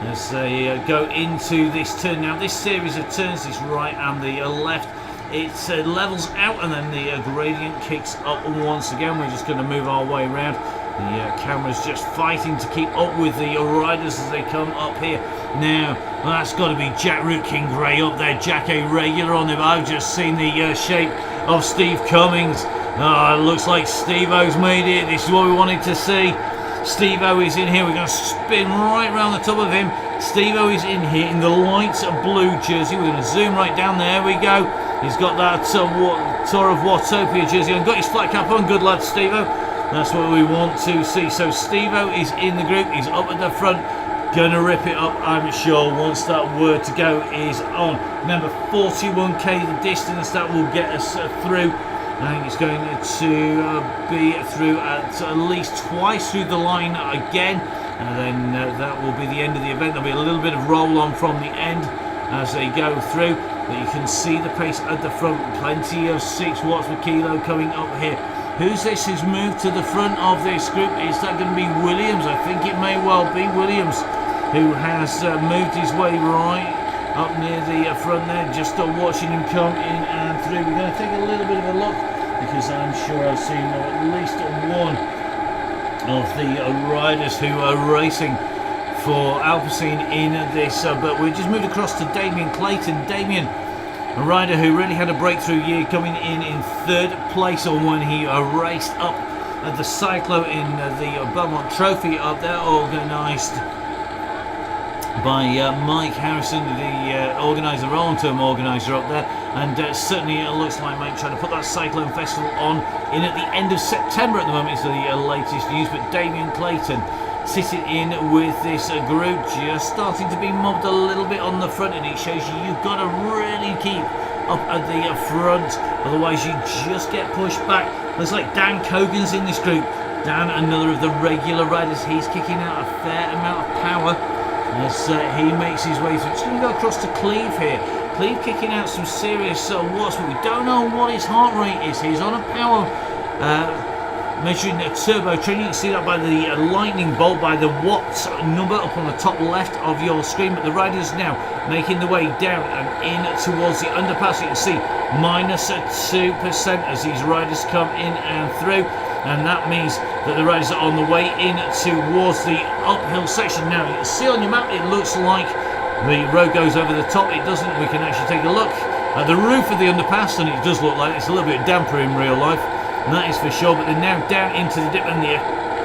A: as they go into this turn. Now this series of turns, this right and the left, it levels out and then the gradient kicks up once again. We're just going to move our way around. The camera's just fighting to keep up with the riders as they come up here. Now, well, that's got to be Jack Root King Grey up there. Jack a regular on there. I've just seen the shape of Steve Cummings. It looks like Steve-O's made it. This is what we wanted to see. Steve-O is in here. We're going to spin right around the top of him. Steve-O is in here in the light blue jersey. We're going to zoom right down. There we go. He's got that Tour of Watopia jersey on. Got his flat cap on. Good lad, Steve-O. That's what we want to see. So Steve-O is in the group. He's up at the front. Gonna rip it up, I'm sure, once that word to go is on. Remember, 41k the distance that will get us through. I think it's going to be through at least twice through the line again. And then that will be the end of the event. There'll be a little bit of roll on from the end as they go through. But you can see the pace at the front. Plenty of 6 watts per kilo coming up here. Who's this who's moved to the front of this group? Is that going to be Williams? I think it may well be Williams, who has moved his way right up near the front there, just watching him come in and through. We're going to take a little bit of a look, because I'm sure I've seen at least one of the riders who are racing for Alpecin in this, but we just moved across to Damien Clayton. Damien, a rider who really had a breakthrough year, coming in 3rd place on when he raced up at the Cyclo in the Belmont Trophy up there, organised by Mike Harrison, the organiser, long-term organiser up there. And certainly it looks like Mike trying to put that Cyclone Festival on in at the end of September at the moment is the latest news. But Damien Clayton sitting in with this group, just starting to be mobbed a little bit on the front, and it shows you've got to really keep up at the front, otherwise you just get pushed back. Looks like Dan Cogan's in this group. Dan, another of the regular riders, he's kicking out a fair amount of power as he makes his way through. Just going to go across to Cleve here. Cleve kicking out some serious watts, but we don't know what his heart rate is. He's on a power measuring a turbo train. You can see that by the lightning bolt, by the watts number up on the top left of your screen. But the riders now making the way down and in towards the underpass. You can see minus 2% as these riders come in and through. And that means that the riders are on the way in towards the uphill section. Now, you can see on your map, it looks like the road goes over the top. It doesn't. We can actually take a look at the roof of the underpass, and it does look like it's a little bit damper in real life. And that is for sure. But they're now down into the dip, and the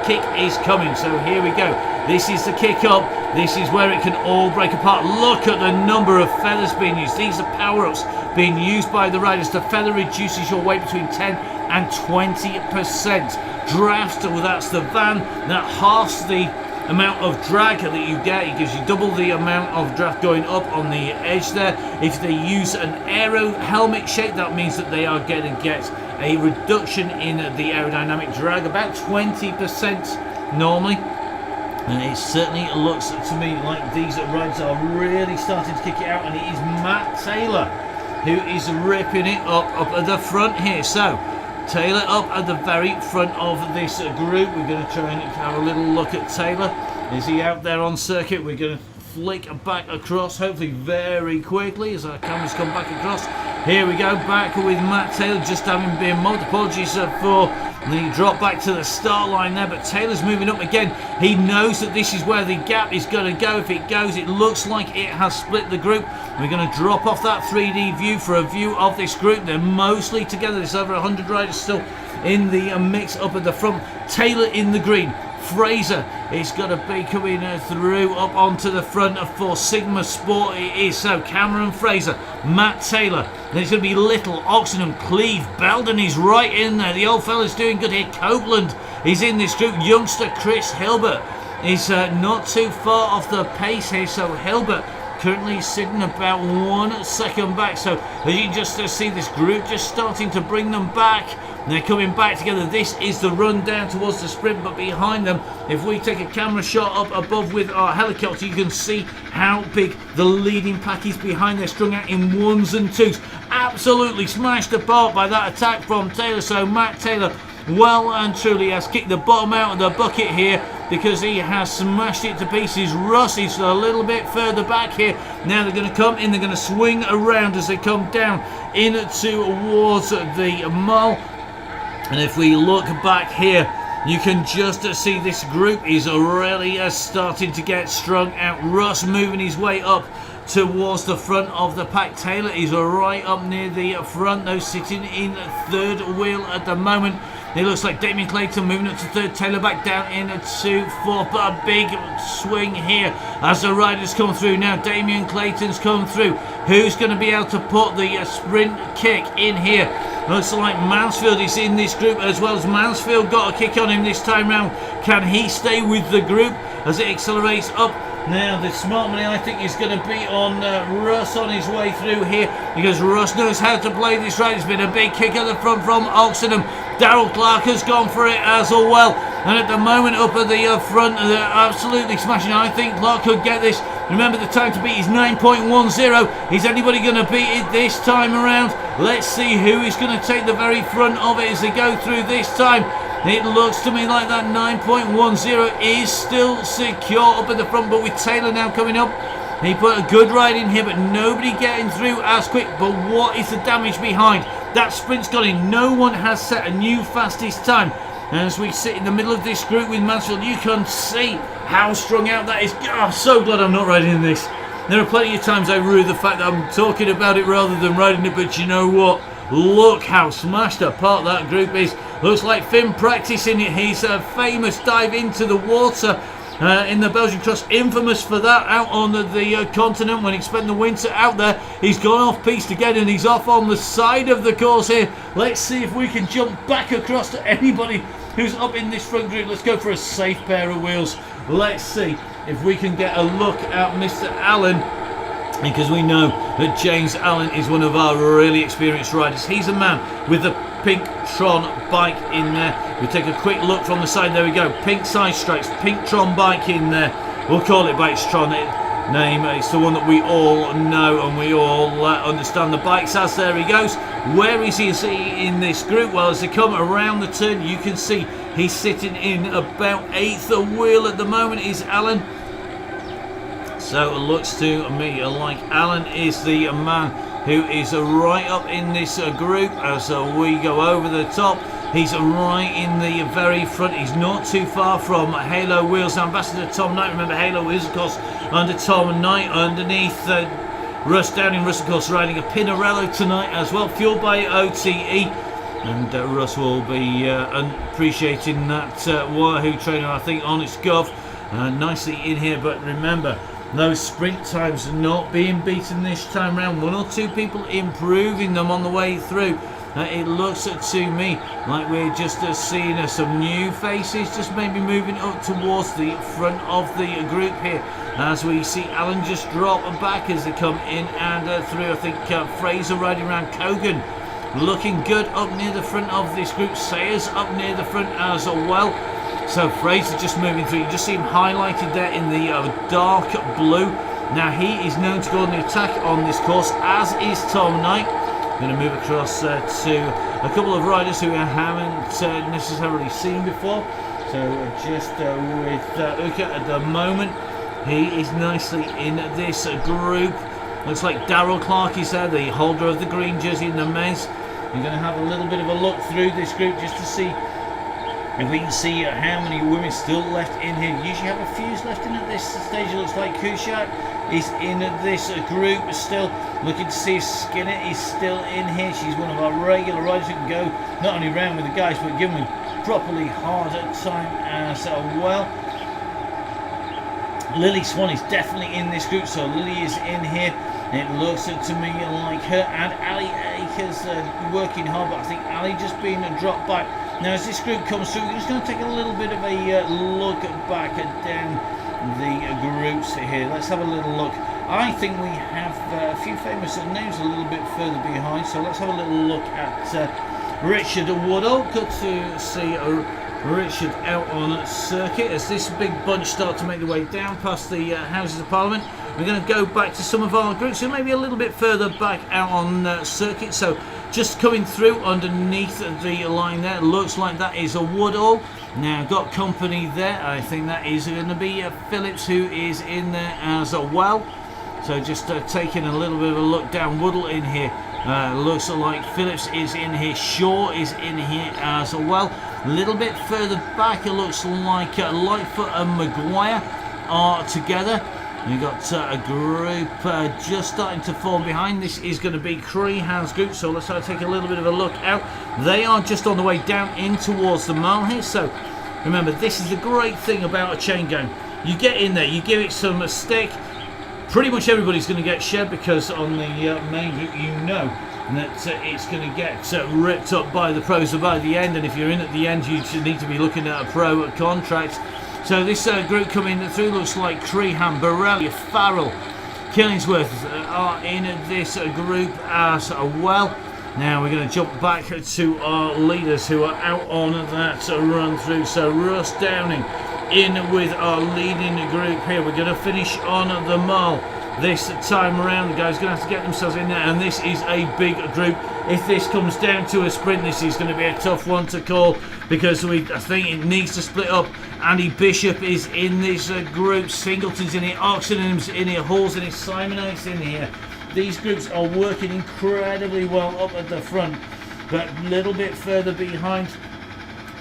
A: kick is coming. So here we go. This is the kick up. This is where it can all break apart. Look at the number of feathers being used. These are power-ups being used by the riders. The feather reduces your weight between 10 and 20%. Draft, well, that's the van, that halves the amount of drag that you get. It gives you double the amount of draft going up on the edge there. If they use an aero helmet shape, that means that they are going to get a reduction in the aerodynamic drag, about 20% normally. And it certainly looks to me like these riders are really starting to kick it out, and it is Matt Taylor who is ripping it up at the front here. So Taylor up at the very front of this group. We're going to try and have a little look at Taylor. Is he out there on circuit? We're going to flick back across, hopefully very quickly, as our cameras come back across. Here we go, back with Matt Taylor, just having been mobbed. Apologies for the drop back to the start line there, but Taylor's moving up again. He knows that this is where the gap is going to go. If it goes, it looks like it has split the group. We're going to drop off that 3D view for a view of this group. They're mostly together. There's over 100 riders still in the mix up at the front. Taylor in the green. Fraser is going to be coming through up onto the front for Sigma Sport. It is so. Cameron Fraser, Matt Taylor. Then it's going to be Little, Oxenham, Cleve, Belden is right in there. The old fella's doing good here. Copeland is in this group. Youngster Chris Hilbert is not too far off the pace here. So Hilbert currently sitting about 1 second back. So as you just see this group just starting to bring them back. They're coming back together. This is the run down towards the sprint, but behind them, if we take a camera shot up above with our helicopter, you can see how big the leading pack is behind. They're strung out in 1s and 2s. Absolutely smashed apart by that attack from Taylor. So Matt Taylor well and truly has kicked the bottom out of the bucket here because he has smashed it to pieces. Russ is a little bit further back here. Now they're going to come in, they're going to swing around as they come down in towards the mall. And if we look back here, you can just see this group is really starting to get strung out. Russ moving his way up towards the front of the pack. Taylor is right up near the front, though, sitting in third wheel at the moment. It looks like Damien Clayton moving up to third, Taylor back down into fourth, but a big swing here as the riders come through. Now Damien Clayton's come through. Who's going to be able to put the sprint kick in here? Looks like Mansfield is in this group as well. As Mansfield got a kick on him this time round. Can he stay with the group as it accelerates up? Now the smart money I think is going to be on Russ on his way through here, because Russ knows how to play this right. It's been a big kick at the front from Oxenham. Daryl Clark has gone for it as well, and at the moment up at the front they're absolutely smashing. I think Clark could get this. Remember, the time to beat is 9.10. Is anybody going to beat it this time around? Let's see who is going to take the very front of it as they go through this time. It looks to me like that 9.10 is still secure up at the front, but with Taylor now coming up, he put a good ride in here, but nobody getting through as quick. But what is the damage behind? That sprint's gone in. No one has set a new fastest time. And as we sit in the middle of this group with Mansfield, you can see how strung out that is. Oh, I'm so glad I'm not riding in this. There are plenty of times I rue the fact that I'm talking about it rather than riding it, but you know what? Look how smashed apart that group is. Looks like Finn practicing it. His famous dive into the water in the Belgian Cross, infamous for that out on the continent when he spent the winter out there. He's gone off piste again and he's off on the side of the course here. Let's see if we can jump back across to anybody who's up in this front group. Let's go for a safe pair of wheels. Let's see if we can get a look at Mr. Allen, because we know that James Allen is one of our really experienced riders. He's a man with a pink Tron bike in there. We take a quick look from the side. There we go. Pink side stripes, pink Tron bike in there. We'll call it by its Tron name. It's the one that we all know and we all understand the bikes as. There he goes. Where is he in this group? Well, as they come around the turn, you can see he's sitting in about 8th wheel at the moment, is Allen. So it looks to me like Allen is the man who is right up in this group as we go over the top. He's right in the very front. He's not too far from Halo Wheels Ambassador Tom Knight. Remember, Halo Wheels, of course, under Tom Knight. Underneath Russ down in Russ, of course, riding a Pinarello tonight as well, fueled by OTE. And Russ will be appreciating that Wahoo trainer, I think, on its gov. Nicely in here, but remember, those sprint times are not being beaten this time round. 1 or 2 people improving them on the way through. It looks to me like we're just seeing some new faces, just maybe moving up towards the front of the group here. As we see Alan just drop back as they come in and through. I think Fraser riding around Kogan, looking good up near the front of this group. Sayers up near the front as well. So Fraser just moving through. You just see him highlighted there in the dark blue. Now he is known to go on the attack on this course, as is Tom Knight. Going to move across to a couple of riders who I haven't necessarily seen before. So just with Uka at the moment, he is nicely in this group. Looks like Daryl Clark is there, the holder of the green jersey in the men's. You're going to have a little bit of a look through this group just to see If we can see how many women still left in here. Usually have a few left in at this stage. It looks like Kushak is in this group still. Looking to see if Skinner is still in here. She's one of our regular riders who can go not only round with the guys but give them properly hard time as well. Lily Swan is definitely in this group, so Lily is in here. It looks to me like her and Ali Akers working hard, but I think Ali just being dropped back. Now as this group comes through, we're just going to take a little bit of a look back down the groups here. Let's have a little look. I think we have a few famous names a little bit further behind, so let's have a little look at Richard Woodall. Good to see Richard out on circuit as this big bunch start to make their way down past the Houses of Parliament. We're going to go back to some of our groups who may be a little bit further back out on circuit. So just coming through underneath the line there, looks like that is a Woodall. Now got company there. I think that is going to be Phillips who is in there as well. So just taking a little bit of a look down. Woodall in here. Looks like Phillips is in here. Shaw is in here as well. A little bit further back, it looks like Lightfoot and Maguire are together. We've got a group just starting to form behind. This is going to be Crehan's group, so let's take a little bit of a look out. They are just on the way down in towards the mile here. So remember, this is the great thing about a chain gang. You get in there, you give it some stick. Pretty much everybody's going to get shed because on the main group, you know that it's going to get ripped up by the pros by the end, and if you're in at the end, you should need to be looking at a pro contract. So this group coming through looks like Crehan, Borrelia, Farrell, Killingsworth are in this group as well. Now we're going to jump back to our leaders who are out on that run through. So Russ Downing in with our leading group here. We're going to finish on the mile this time around. The guys are going to have to get themselves in there, and this is a big group. If this comes down to a sprint, this is going to be a tough one to call because I think it needs to split up. Andy Bishop is in this group, Singleton's in here, Oxenham's in here, Hall's in here, Simonites in here. These groups are working incredibly well up at the front, but a little bit further behind.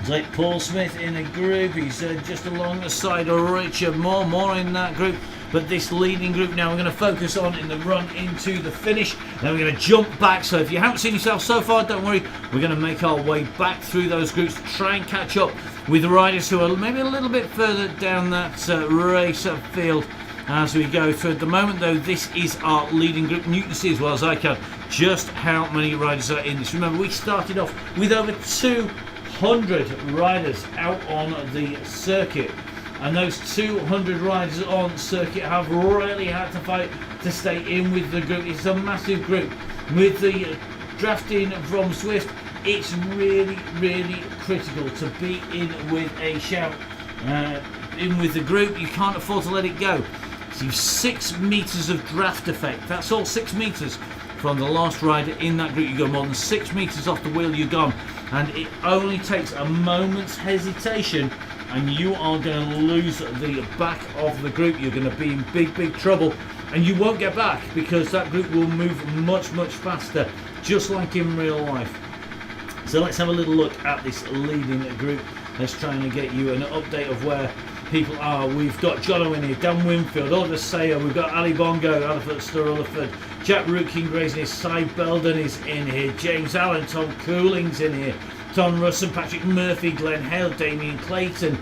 A: It's like Paul Smith in a group. He's just along the side of Richard Moore in that group. But this leading group now we're going to focus on in the run into the finish. Then we're going to jump back. So if you haven't seen yourself so far, don't worry. We're going to make our way back through those groups to try and catch up with the riders who are maybe a little bit further down that race field as we go through. At the moment, though, this is our leading group. And you can see as well as I can just how many riders are in this. Remember, we started off with over 200 riders out on the circuit. And those 200 riders on circuit have really had to fight to stay in with the group. It's a massive group. With the drafting from Swift, it's really, really critical to be in with a shout. In with the group, you can't afford to let it go. So you've 6 meters of draft effect. That's all 6 meters from the last rider in that group. You go more than 6 meters off the wheel, you're gone. And it only takes a moment's hesitation and you are going to lose the back of the group. You're going to be in big, big trouble. And you won't get back because that group will move much, much faster, just like in real life. So let's have a little look at this leading group. Let's try and get you an update of where people are. We've got Jono in here, Dan Winfield, Aldous Sayer, we've got Ali Bongo, Alfred Sturleford, Jack Rootkin Grays in here, Cy Belden is in here, James Allen, Tom Cooling's in here, Tom Russon, Patrick Murphy, Glenn Hale, Damien Clayton,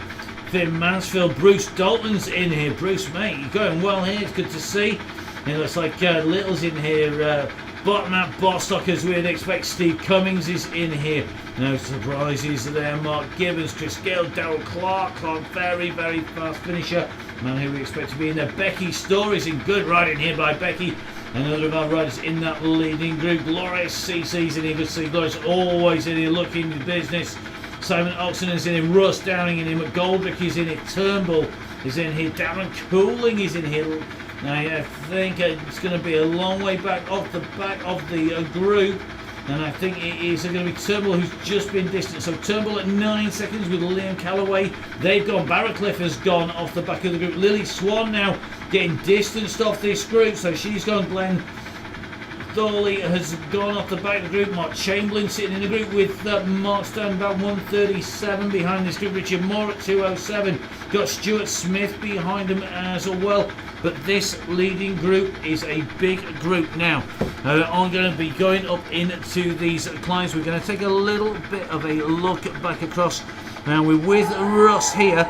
A: Finn Mansfield, Bruce Dalton's in here. Bruce, mate, you're going well here, it's good to see. It looks like Little's in here, bottom at Bostock as we'd expect. Steve Cummings is in here. No surprises there. Mark Gibbons, Chris Gale, Darryl Clark, Clark Ferry, very fast finisher. Man who we expect to be in there. Becky Stories in good riding here by Becky. Another of our riders in that leading group. Glorious CC's in here. Good to see Glorious always in here looking the business. Simon Oxen is in here. Russ Downing in here. McGoldrick is in here. Turnbull is in here. Darren Cooling is in here. Now I think it's going to be a long way back off the group. And I think it is going to be Turnbull who's just been distant. So Turnbull at 9 seconds with Liam Callaway. They've gone. Barracliff has gone off the back of the group. Lily Swan now getting distanced off this group. So she's gone. Glenn Thorley has gone off the back of the group. Mark Chamberlain sitting in the group with Mark Stone about 137 behind this group. Richard Moore at 207. Got Stuart Smith behind him as well. But this leading group is a big group now. I'm going to be going up into these climbs. We're going to take a little bit of a look back across. Now we're with Russ here.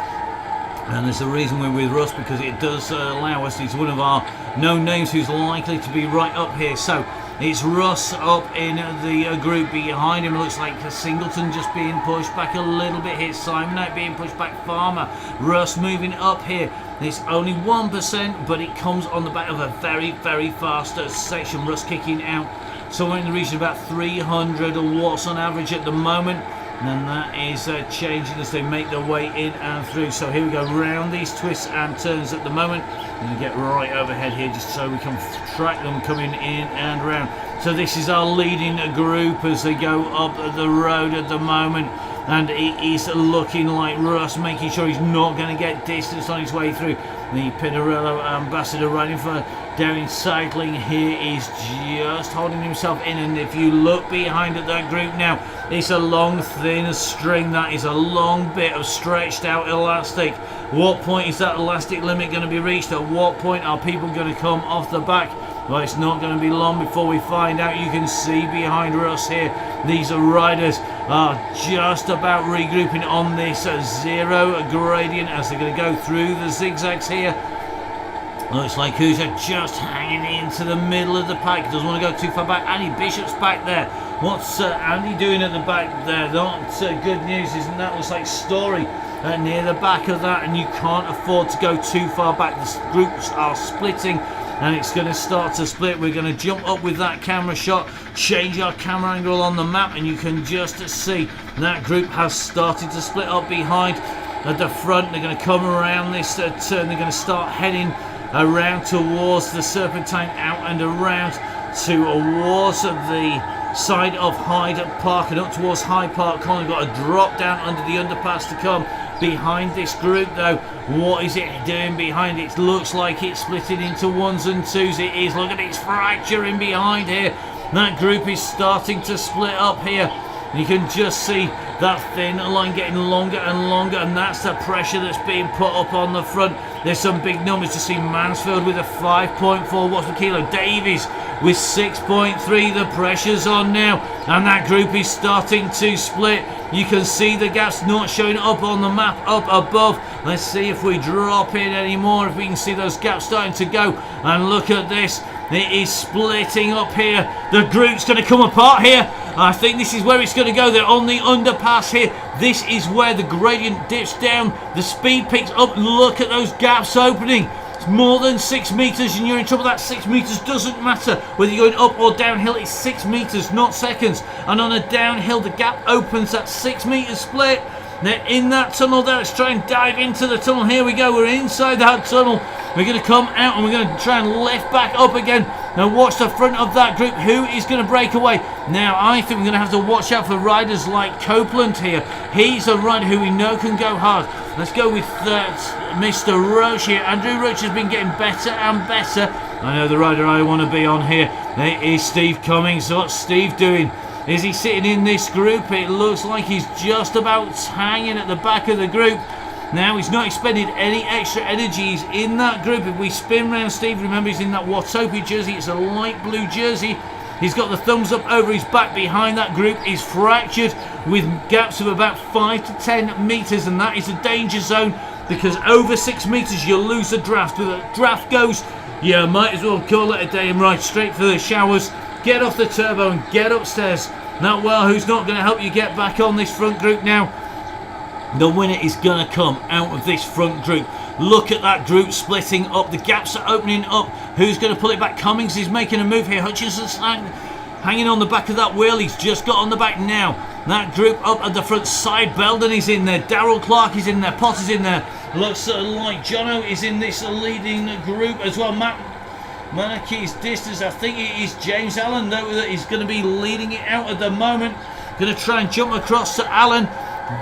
A: And there's a reason we're with Russ, because it does allow us. He's one of our known names who's likely to be right up here. So it's Russ up in the group behind him. Looks like Singleton just being pushed back a little bit here. Simon out being pushed back. Farmer. Russ moving up here. It's only 1%, but it comes on the back of a very, very fast section. Russ kicking out somewhere in the region of about 300 watts on average at the moment. And that is changing as they make their way in and through. So here we go, round these twists and turns at the moment. I'm going to get right overhead here just so we can track them coming in and round. So this is our leading group as they go up the road at the moment. And it is looking like Russ making sure he's not going to get distance on his way through. The Pinarello ambassador riding for Down Cycling here is just holding himself in, and if you look behind at that group now, it's a long thin string. That is a long bit of stretched out elastic. What point is that elastic limit going to be reached? At what point are people going to come off the back? Well, it's not going to be long before we find out. You can see behind us here, these riders are just about regrouping on this zero gradient as they're going to go through the zigzags here. Looks like Huza just hanging into the middle of the pack. Doesn't want to go too far back. Andy Bishop's back there. What's Andy doing at the back there? Not good news, isn't that? Looks like Story near the back of that, and you can't afford to go too far back. The groups are splitting, and it's going to start to split. We're going to jump up with that camera shot, change our camera angle on the map, and you can just see that group has started to split up behind at the front. They're going to come around this turn. They're going to start heading around towards the Serpentine, out and around towards the side of Hyde Park and up towards Hyde Park. Colin got a drop down under the underpass to come. Behind this group though, what is it doing behind it? Looks like it's splitting into ones and twos. It is. Look at it, it's fracturing behind here. That group is starting to split up here. You can just see that thin line getting longer and longer, and that's the pressure that's being put up on the front. There's some big numbers to see. Mansfield with a 5.4 watts per kilo. Davies with 6.3. The pressure's on now, and that group is starting to split. You can see the gaps not showing up on the map up above. Let's see if we drop in anymore, if we can see those gaps starting to go. And look at this. It is splitting up here. The group's going to come apart here. I think this is where it's going to go. They're on the underpass here. This is where the gradient dips down. The speed picks up. Look at those gaps opening. It's more than 6 meters and you're in trouble. That 6 meters doesn't matter whether you're going up or downhill. It's 6 meters, not seconds. And on a downhill, the gap opens at 6 meters split. They're in that tunnel there. Let's try and dive into the tunnel. Here we go. We're inside that tunnel. We're going to come out and we're going to try and lift back up again. Now watch the front of that group. Who is going to break away? Now I think we're going to have to watch out for riders like Copeland here. He's a rider who we know can go hard. Let's go with Mr. Roche here. Andrew Roche has been getting better and better. I know the rider I want to be on here. There is Steve Cummings. What's Steve doing? Is he sitting in this group? It looks like he's just about hanging at the back of the group. Now he's not expended any extra energy. He's in that group. If we spin round Steve, remember he's in that Watopia jersey. It's a light blue jersey. He's got the thumbs up over his back. Behind that group is fractured with gaps of about 5 to 10 meters, and that is a danger zone because over 6 meters you'll lose the draft. When the draft goes, you might as well call it a day and ride straight for the showers. Get off the turbo and get upstairs. Now, well, who's not going to help you get back on this front group now? The winner is going to come out of this front group. Look at that group splitting up. The gaps are opening up. Who's going to pull it back? Cummings is making a move here. Hutchinson's hanging on the back of that wheel. He's just got on the back now. That group up at the front side. Belden is in there. Darryl Clark is in there. Potter's in there. Looks like Jono is in this leading group as well. Matt Manakey's distance. I think it is James Allen though that is going to be leading it out at the moment. Going to try and jump across to Allen,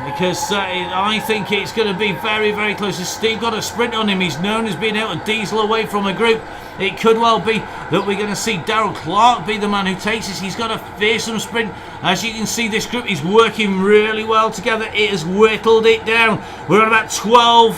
A: because I think it's going to be very, very close. Steve got a sprint on him. He's known as being able to diesel away from a group. It could well be that we're going to see Darrell Clark be the man who takes this. He's got a fearsome sprint. As you can see, this group is working really well together. It has whittled it down. We're at about 12,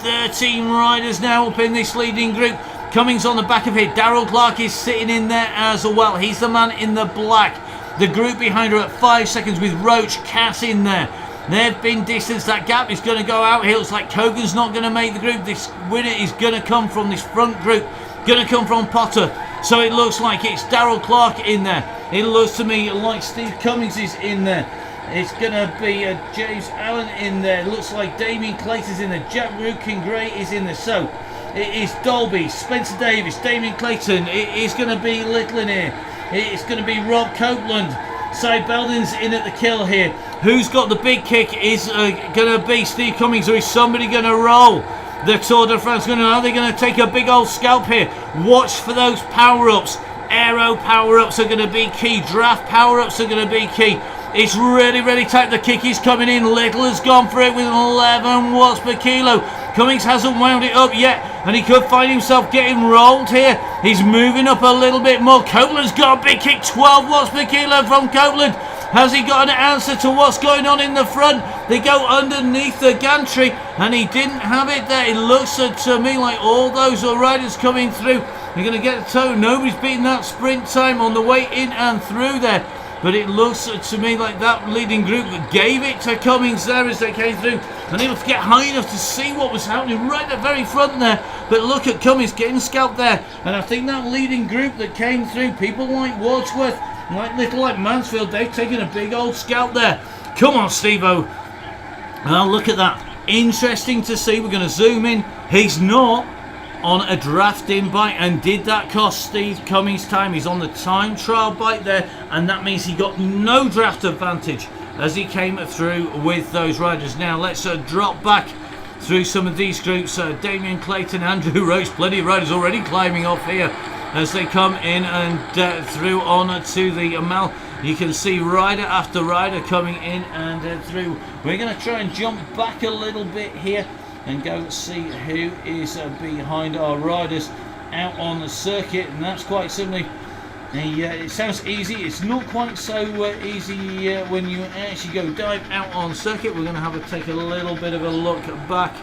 A: 13 riders now up in this leading group. Cummings on the back of it. Darrell Clark is sitting in there as well. He's the man in the black. The group behind her at 5 seconds with Roach, Cass in there. They've been distanced. That gap is going to go out. It looks like Kogan's not going to make the group. This winner is going to come from this front group. Going to come from Potter. So it looks like it's Darrell Clark in there. It looks to me like Steve Cummings is in there. It's going to be James Allen in there. It looks like Damien Clayton's in there. Jack Rukin Gray is in there. So it is Dolby, Spencer Davis, Damien Clayton. It is going to be Little in here. It's going to be Rob Copeland. Cy Belden's in at the kill here. Who's got the big kick? Is going to be Steve Cummings, or is somebody going to roll? The Tour de France are they going to take a big old scalp here? Watch for those power-ups. Aero power-ups are going to be key. Draft power-ups are going to be key. It's really tight. The kick is coming in. Little has gone for it with 11 watts per kilo. Cummings hasn't wound it up yet, and he could find himself getting rolled here. He's moving up a little bit more. Copeland's got a big kick. 12 watts per kilo from Copeland. Has he got an answer to what's going on in the front? They go underneath the gantry, and he didn't have it there. It looks to me like all those riders coming through. They're going to get the toe. Nobody's beating that sprint time on the way in and through there. But it looks to me like that leading group gave it to Cummings there as they came through. Unable to get high enough to see what was happening right at the very front there. But look at Cummings getting scalped there. And I think that leading group that came through, people like Wadsworth, like Little, like Mansfield, they've taken a big old scalp there. Come on, Steve-O. Now look at that. Interesting to see. We're going to zoom in. He's not on a drafting bike, and did that cost Steve Cummings time? He's on the time trial bike there, and that means he got no draft advantage as he came through with those riders. Now let's drop back through some of these groups. Damien Clayton, Andrew Roach, plenty of riders already climbing off here as they come in and through on to the Mall. You can see rider after rider coming in and through. We're going to try and jump back a little bit here and go see who is behind our riders out on the circuit, and that's quite simply it sounds easy. It's not quite so easy when you actually go dive out on circuit. We're going to have to take a little bit of a look back.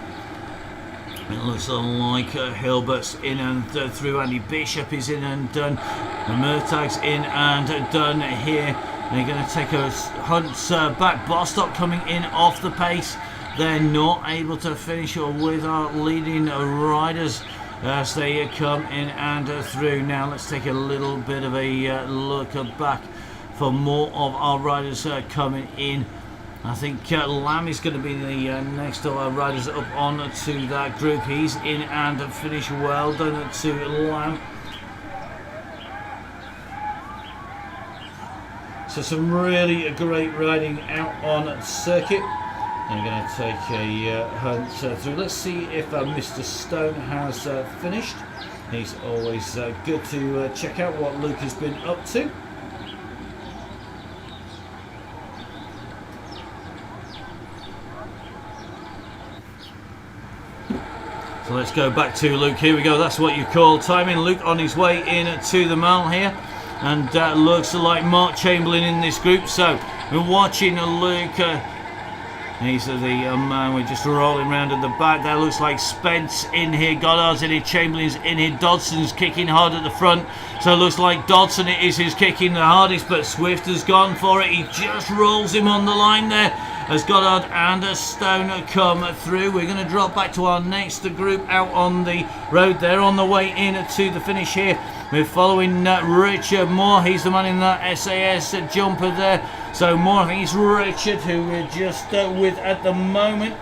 A: It looks like Hilbert's in and through. Andy Bishop is in and done. Murtag's in and done here. They're going to take a hunt back. Bostock coming in off the pace. They're not able to finish with our leading riders as they come in and through. Now let's take a little bit of a look back for more of our riders coming in. I think Lamb is going to be the next of our riders up on to that group. He's in and finished. Well done to Lamb. So some really great riding out on circuit. I'm going to take a hunt through. Let's see if Mr. Stone has finished. He's always good to check out what Luke has been up to. So let's go back to Luke. Here we go. That's what you call timing. Luke on his way in to the Mall here. And looks like Mark Chamberlain in this group. So we're watching Luke. He's the man. We're just rolling around at the back. That looks like Spence in here. Goddard's in here. Chamberlain's in here. Dodson's kicking hard at the front. So it looks like Dodson is who's kicking the hardest. But Swift has gone for it. He just rolls him on the line there as Goddard and Stone come through. We're going to drop back to our next group out on the road. They're on the way in to the finish here. We're following Richard Moore. He's the man in that SAS jumper there. So Moore, I think it's Richard who we're just with at the moment.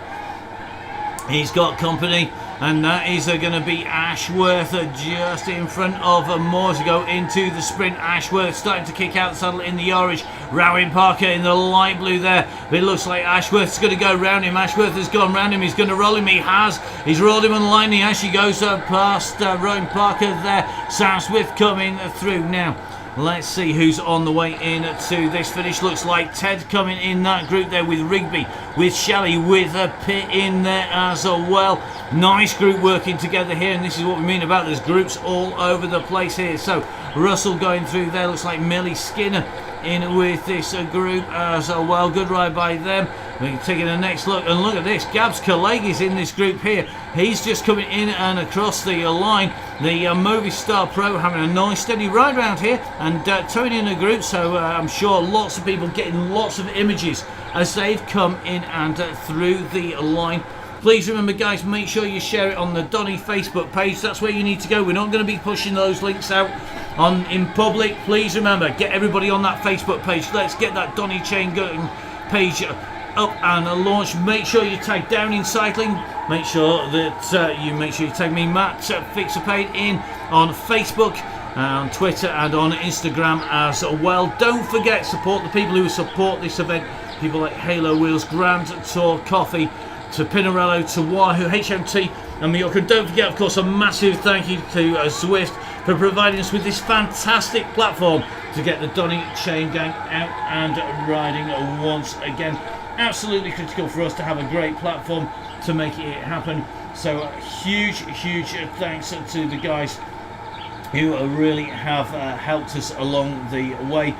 A: He's got company, and that is going to be Ashworth just in front of Moore to go into the sprint. Ashworth starting to kick out the saddle in the orange. Rowan Parker in the light blue there. But it looks like Ashworth's going to go round him. Ashworth has gone round him. He's going to roll him. He has. He's rolled him on the line. He actually goes past Rowan Parker there. Sam Smith coming through now. Let's see who's on the way in to this finish. Looks like Ted coming in that group there with Rigby, with Shelley, with Pitt in there as well. Nice group working together here, and this is what we mean about there's groups all over the place here. So Russell going through there. Looks like Millie Skinner in with this group as well. Good ride by them. We're taking the next look, and look at this. Gabs Kalegi's in this group here. He's just coming in and across the line. The Movistar Pro having a nice steady ride round here and towing in a group, so I'm sure lots of people getting lots of images as they've come in and through the line. Please remember, guys, make sure you share it on the Donny Facebook page. That's where you need to go. We're not going to be pushing those links out in public. Please remember, get everybody on that Facebook page. Let's get that Donny Chain going page up and launched. Make sure you tag Downing Cycling. Make sure that you tag me, Matt Fixerpaid, in on Facebook, on Twitter, and on Instagram as well. Don't forget, support the people who support this event. People like Halo Wheels, Grand Tour Coffee, to Pinarello, to Wahoo, HMT, and Mallorca. Don't forget, of course, a massive thank you to Zwift for providing us with this fantastic platform to get the Donny Chain Gang out and riding once again. Absolutely critical for us to have a great platform to make it happen. So huge thanks to the guys who really have helped us along the way.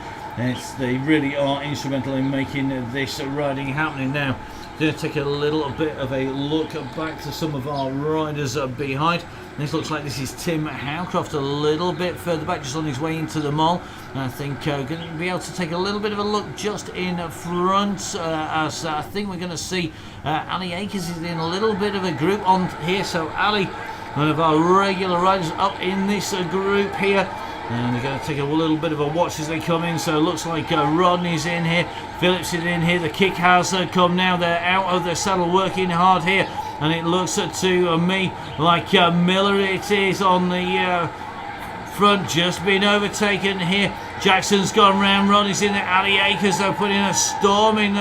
A: They really are instrumental in making this riding happening. Now, going to take a little bit of a look back to some of our riders behind. This looks like this is Tim Howcroft a little bit further back, just on his way into the mall. I think going to be able to take a little bit of a look just in front, as I think we're going to see Ali Akers is in a little bit of a group on here. So Ali, one of our regular riders, up in this group here. And they're going to take a little bit of a watch as they come in. So it looks like Rodney's in here, Phillips is in here, the kick has come now. They're out of their saddle working hard here. And it looks to me like Miller it is on the front, just been overtaken here. Jackson's gone round, Rodney's in there, Ali Akers though putting a storming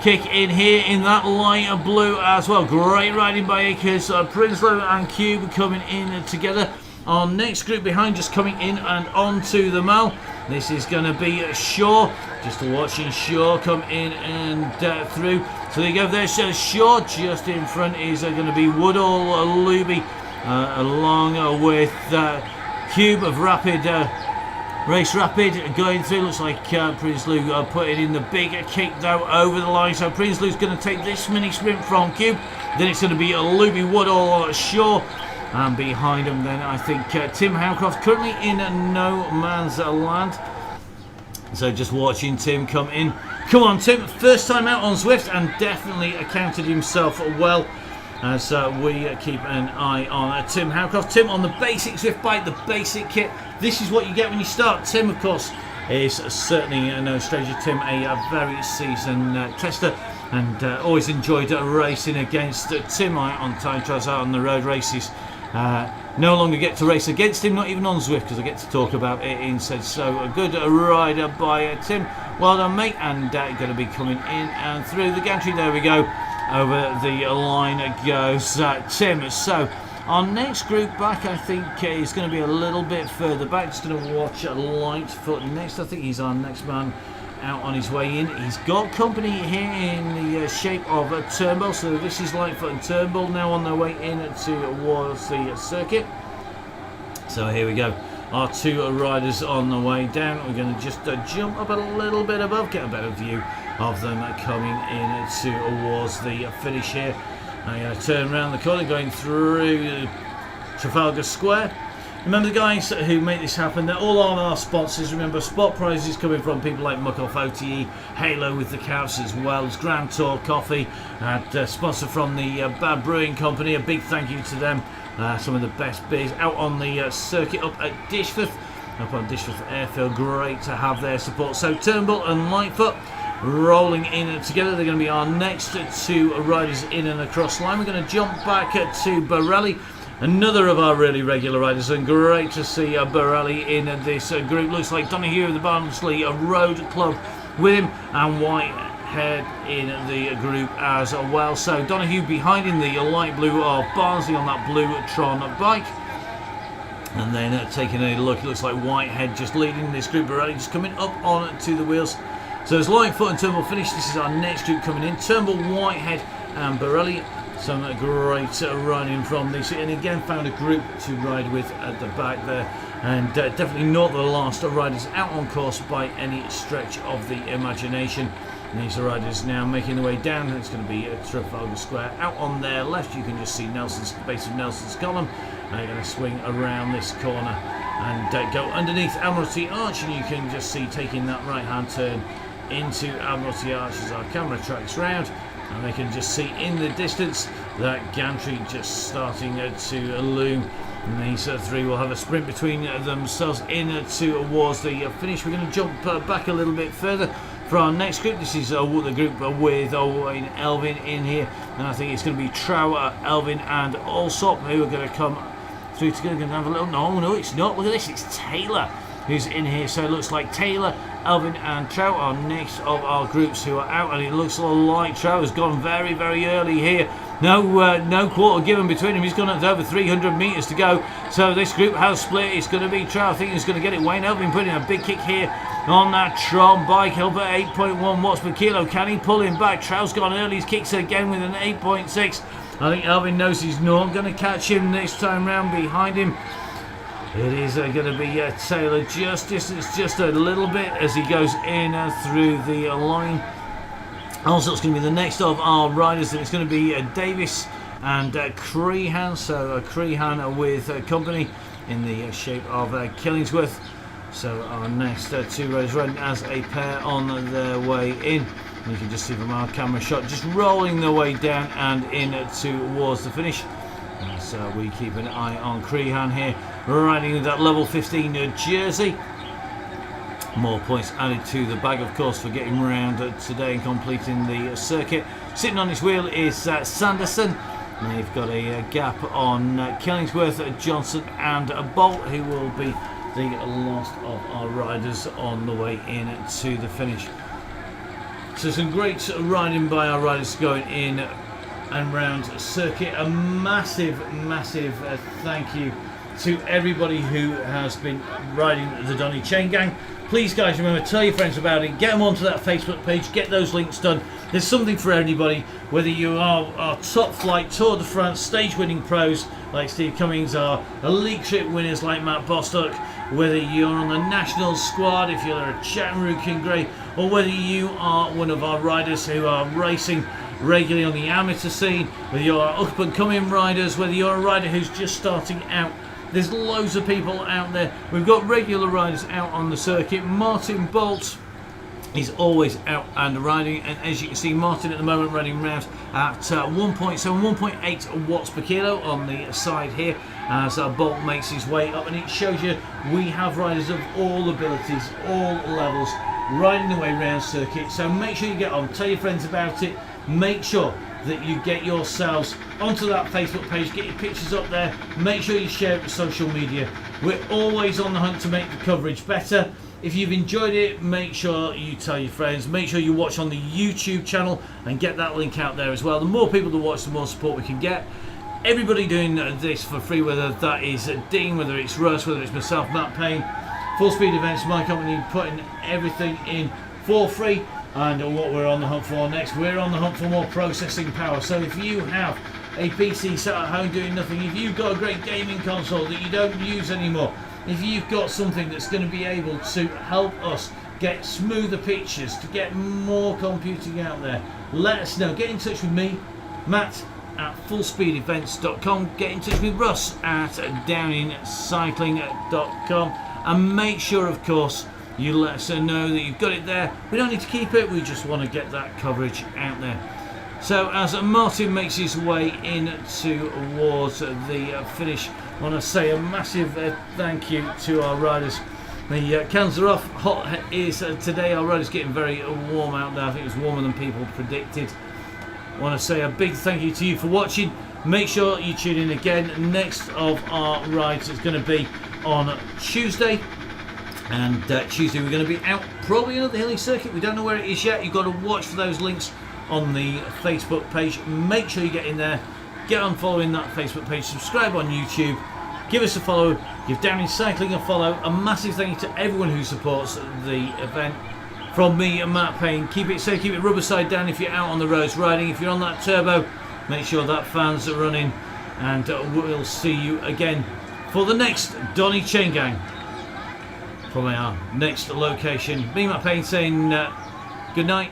A: kick in here in that light blue as well. Great riding by Akers. Prinsloo and Cube coming in together. Our next group behind just coming in and onto the mall. This is going to be Shaw. Just watching Shaw come in and through. So there you go. There's Shaw. Just in front is going to be Woodall Luby, along with Cube of Rapid. Race Rapid going through. Looks like Prinsloo putting in the big kick though over the line. So Prinsloo's going to take this mini sprint from Cube. Then it's going to be Luby, Woodall, Shaw. And behind him then I think Tim Howcroft, currently in no man's land. So just watching Tim come in. Come on Tim, first time out on Zwift and definitely accounted himself well as we keep an eye on Tim Howcroft. Tim on the basic Zwift bike, the basic kit. This is what you get when you start. Tim of course is certainly no stranger. Tim, a very seasoned tester, and always enjoyed racing against Tim on time trials out on the road races. No longer get to race against him, not even on Zwift, because I get to talk about it instead. So a good rider by Tim. Well done, mate. And going to be coming in and through the gantry. There we go. Over the line goes Tim. So our next group back, I think, is going to be a little bit further back. Just going to watch Lightfoot next. I think he's our next man out on his way in. He's got company here in the shape of Turnbull. So this is Lightfoot and Turnbull now on their way in towards the circuit. So here we go. Our two riders on the way down. We're going to just jump up a little bit above, get a better view of them coming in towards the finish here. I'm going to turn around the corner, going through Trafalgar Square. Remember the guys who make this happen, they're all on our sponsors. Remember, spot prizes coming from people like Muck-Off OTE, Halo with the Couch as well as Grand Tour Coffee, and sponsor from the Bad Brewing Company. A big thank you to them. Some of the best beers out on the circuit up at Dishforth, up on Dishforth Airfield. Great to have their support. So Turnbull and Lightfoot rolling in together. They're going to be our next two riders in and across line. We're going to jump back to Borelli, another of our really regular riders, and great to see Borelli in this group. Looks like Donahue of the Barnsley Road Club with him, and Whitehead in the group as well. So Donahue behind in the light blue of Barnsley on that blue Tron bike. And then taking a look, it looks like Whitehead just leading this group. Borelli just coming up on to the wheels. So there's Lightfoot and Turnbull finish. This is our next group coming in. Turnbull, Whitehead and Borelli. Some great riding from this. And again found a group to ride with at the back there. And definitely not the last riders out on course by any stretch of the imagination. And these are riders now making their way down. It's going to be Trafalgar Square. Out on their left you can just see Nelson's base of Nelson's column. And they're going to swing around this corner and go underneath Admiralty Arch, and you can just see taking that right hand turn into Admiralty Arch as our camera tracks round, and they can just see in the distance that gantry just starting to loom. And these three will have a sprint between themselves in towards the finish. We're going to jump back a little bit further for our next group. This is the group with Owen Elvin in here, and I think it's going to be Trower, Elvin and Allsop who are going to come through together. Going to have a little, no it's not, look at this, it's Taylor who's in here. So it looks like Taylor, Elvin and Trout are next of our groups who are out, and it looks like Trout has gone very early here. No quarter given between him. He's gone up to over 300 metres to go. So this group has split. It's going to be Trout, I think he's going to get it. Wayne Elvin putting a big kick here on that Tron bike, up at 8.1 watts per kilo. Can he pull him back? Trout's gone early. He kicks again with an 8.6. I think Elvin knows he's not going to catch him this time round. Behind him it is going to be Taylor just a little bit as he goes in through the line. Also it's going to be the next of our riders, and it's going to be Davis and Crehan. So Crehan with company in the shape of Killingsworth. So our next two riders running as a pair on their way in. You can just see from our camera shot just rolling their way down and in towards the finish. So we keep an eye on Crehan here, riding that level 15 jersey. More points added to the bag, of course, for getting round today and completing the circuit. Sitting on his wheel is Sanderson. And they've got a gap on Killingsworth, Johnson and Bolt, who will be the last of our riders on the way in to the finish. So some great riding by our riders going in and round circuit. A massive thank you to everybody who has been riding the Donny Chain Gang. Please guys, remember, tell your friends about it, get them onto that Facebook page, get those links done. There's something for anybody, whether you are top flight Tour de France stage winning pros like Steve Cummings, or elite trip winners like Matt Bostock, whether you're on the national squad, if you're a Chattanooga Kingrey, or whether you are one of our riders who are racing regularly on the amateur scene, whether you're up and coming riders, whether you're a rider who's just starting out. There's loads of people out there. We've got regular riders out on the circuit. Martin Bolt is always out and riding, and as you can see, Martin at the moment running round at 1.8 watts per kilo on the side here as Bolt makes his way up, and it shows you we have riders of all abilities, all levels, riding their way around circuit. So make sure you get on, tell your friends about it, make sure that you get yourselves onto that Facebook page, get your pictures up there, make sure you share it with social media. We're always on the hunt to make the coverage better. If you've enjoyed it, make sure you tell your friends, make sure you watch on the YouTube channel and get that link out there as well. The more people that watch, the more support we can get. Everybody doing this for free, whether that is Dean, whether it's Russ, whether it's myself, Matt Payne. Full Speed Events, my company, putting everything in for free. And what we're on the hunt for next, we're on the hunt for more processing power. So if you have a PC sat at home doing nothing, if you've got a great gaming console that you don't use anymore, if you've got something that's going to be able to help us get smoother pictures, to get more computing out there, let us know. Get in touch with me, Matt, at fullspeedevents.com. Get in touch with Russ at downingcycling.com, and make sure, of course, you let us know that you've got it there. We don't need to keep it, we just want to get that coverage out there. So as Martin makes his way in towards the finish, I want to say a massive thank you to our riders. The cans are off. Hot is today. Our riders getting very warm out there. I think it was warmer than people predicted. I want to say a big thank you to you for watching. Make sure you tune in again. Next of our rides is going to be on Tuesday. And Tuesday we're going to be out probably another hilly circuit. We don't know where it is yet. You've got to watch for those links on the Facebook page. Make sure you get in there, get on following that Facebook page, subscribe on YouTube, Give us a follow. Give Damien Cycling a follow. A massive thank you to everyone who supports the event. From me and Matt Payne. Keep it safe, keep it rubber side down if you're out on the roads riding. If you're on that turbo, make sure that fans are running. And we'll see you again for the next Donny Chain Gang from our next location. Me, Matt Payne, saying good night.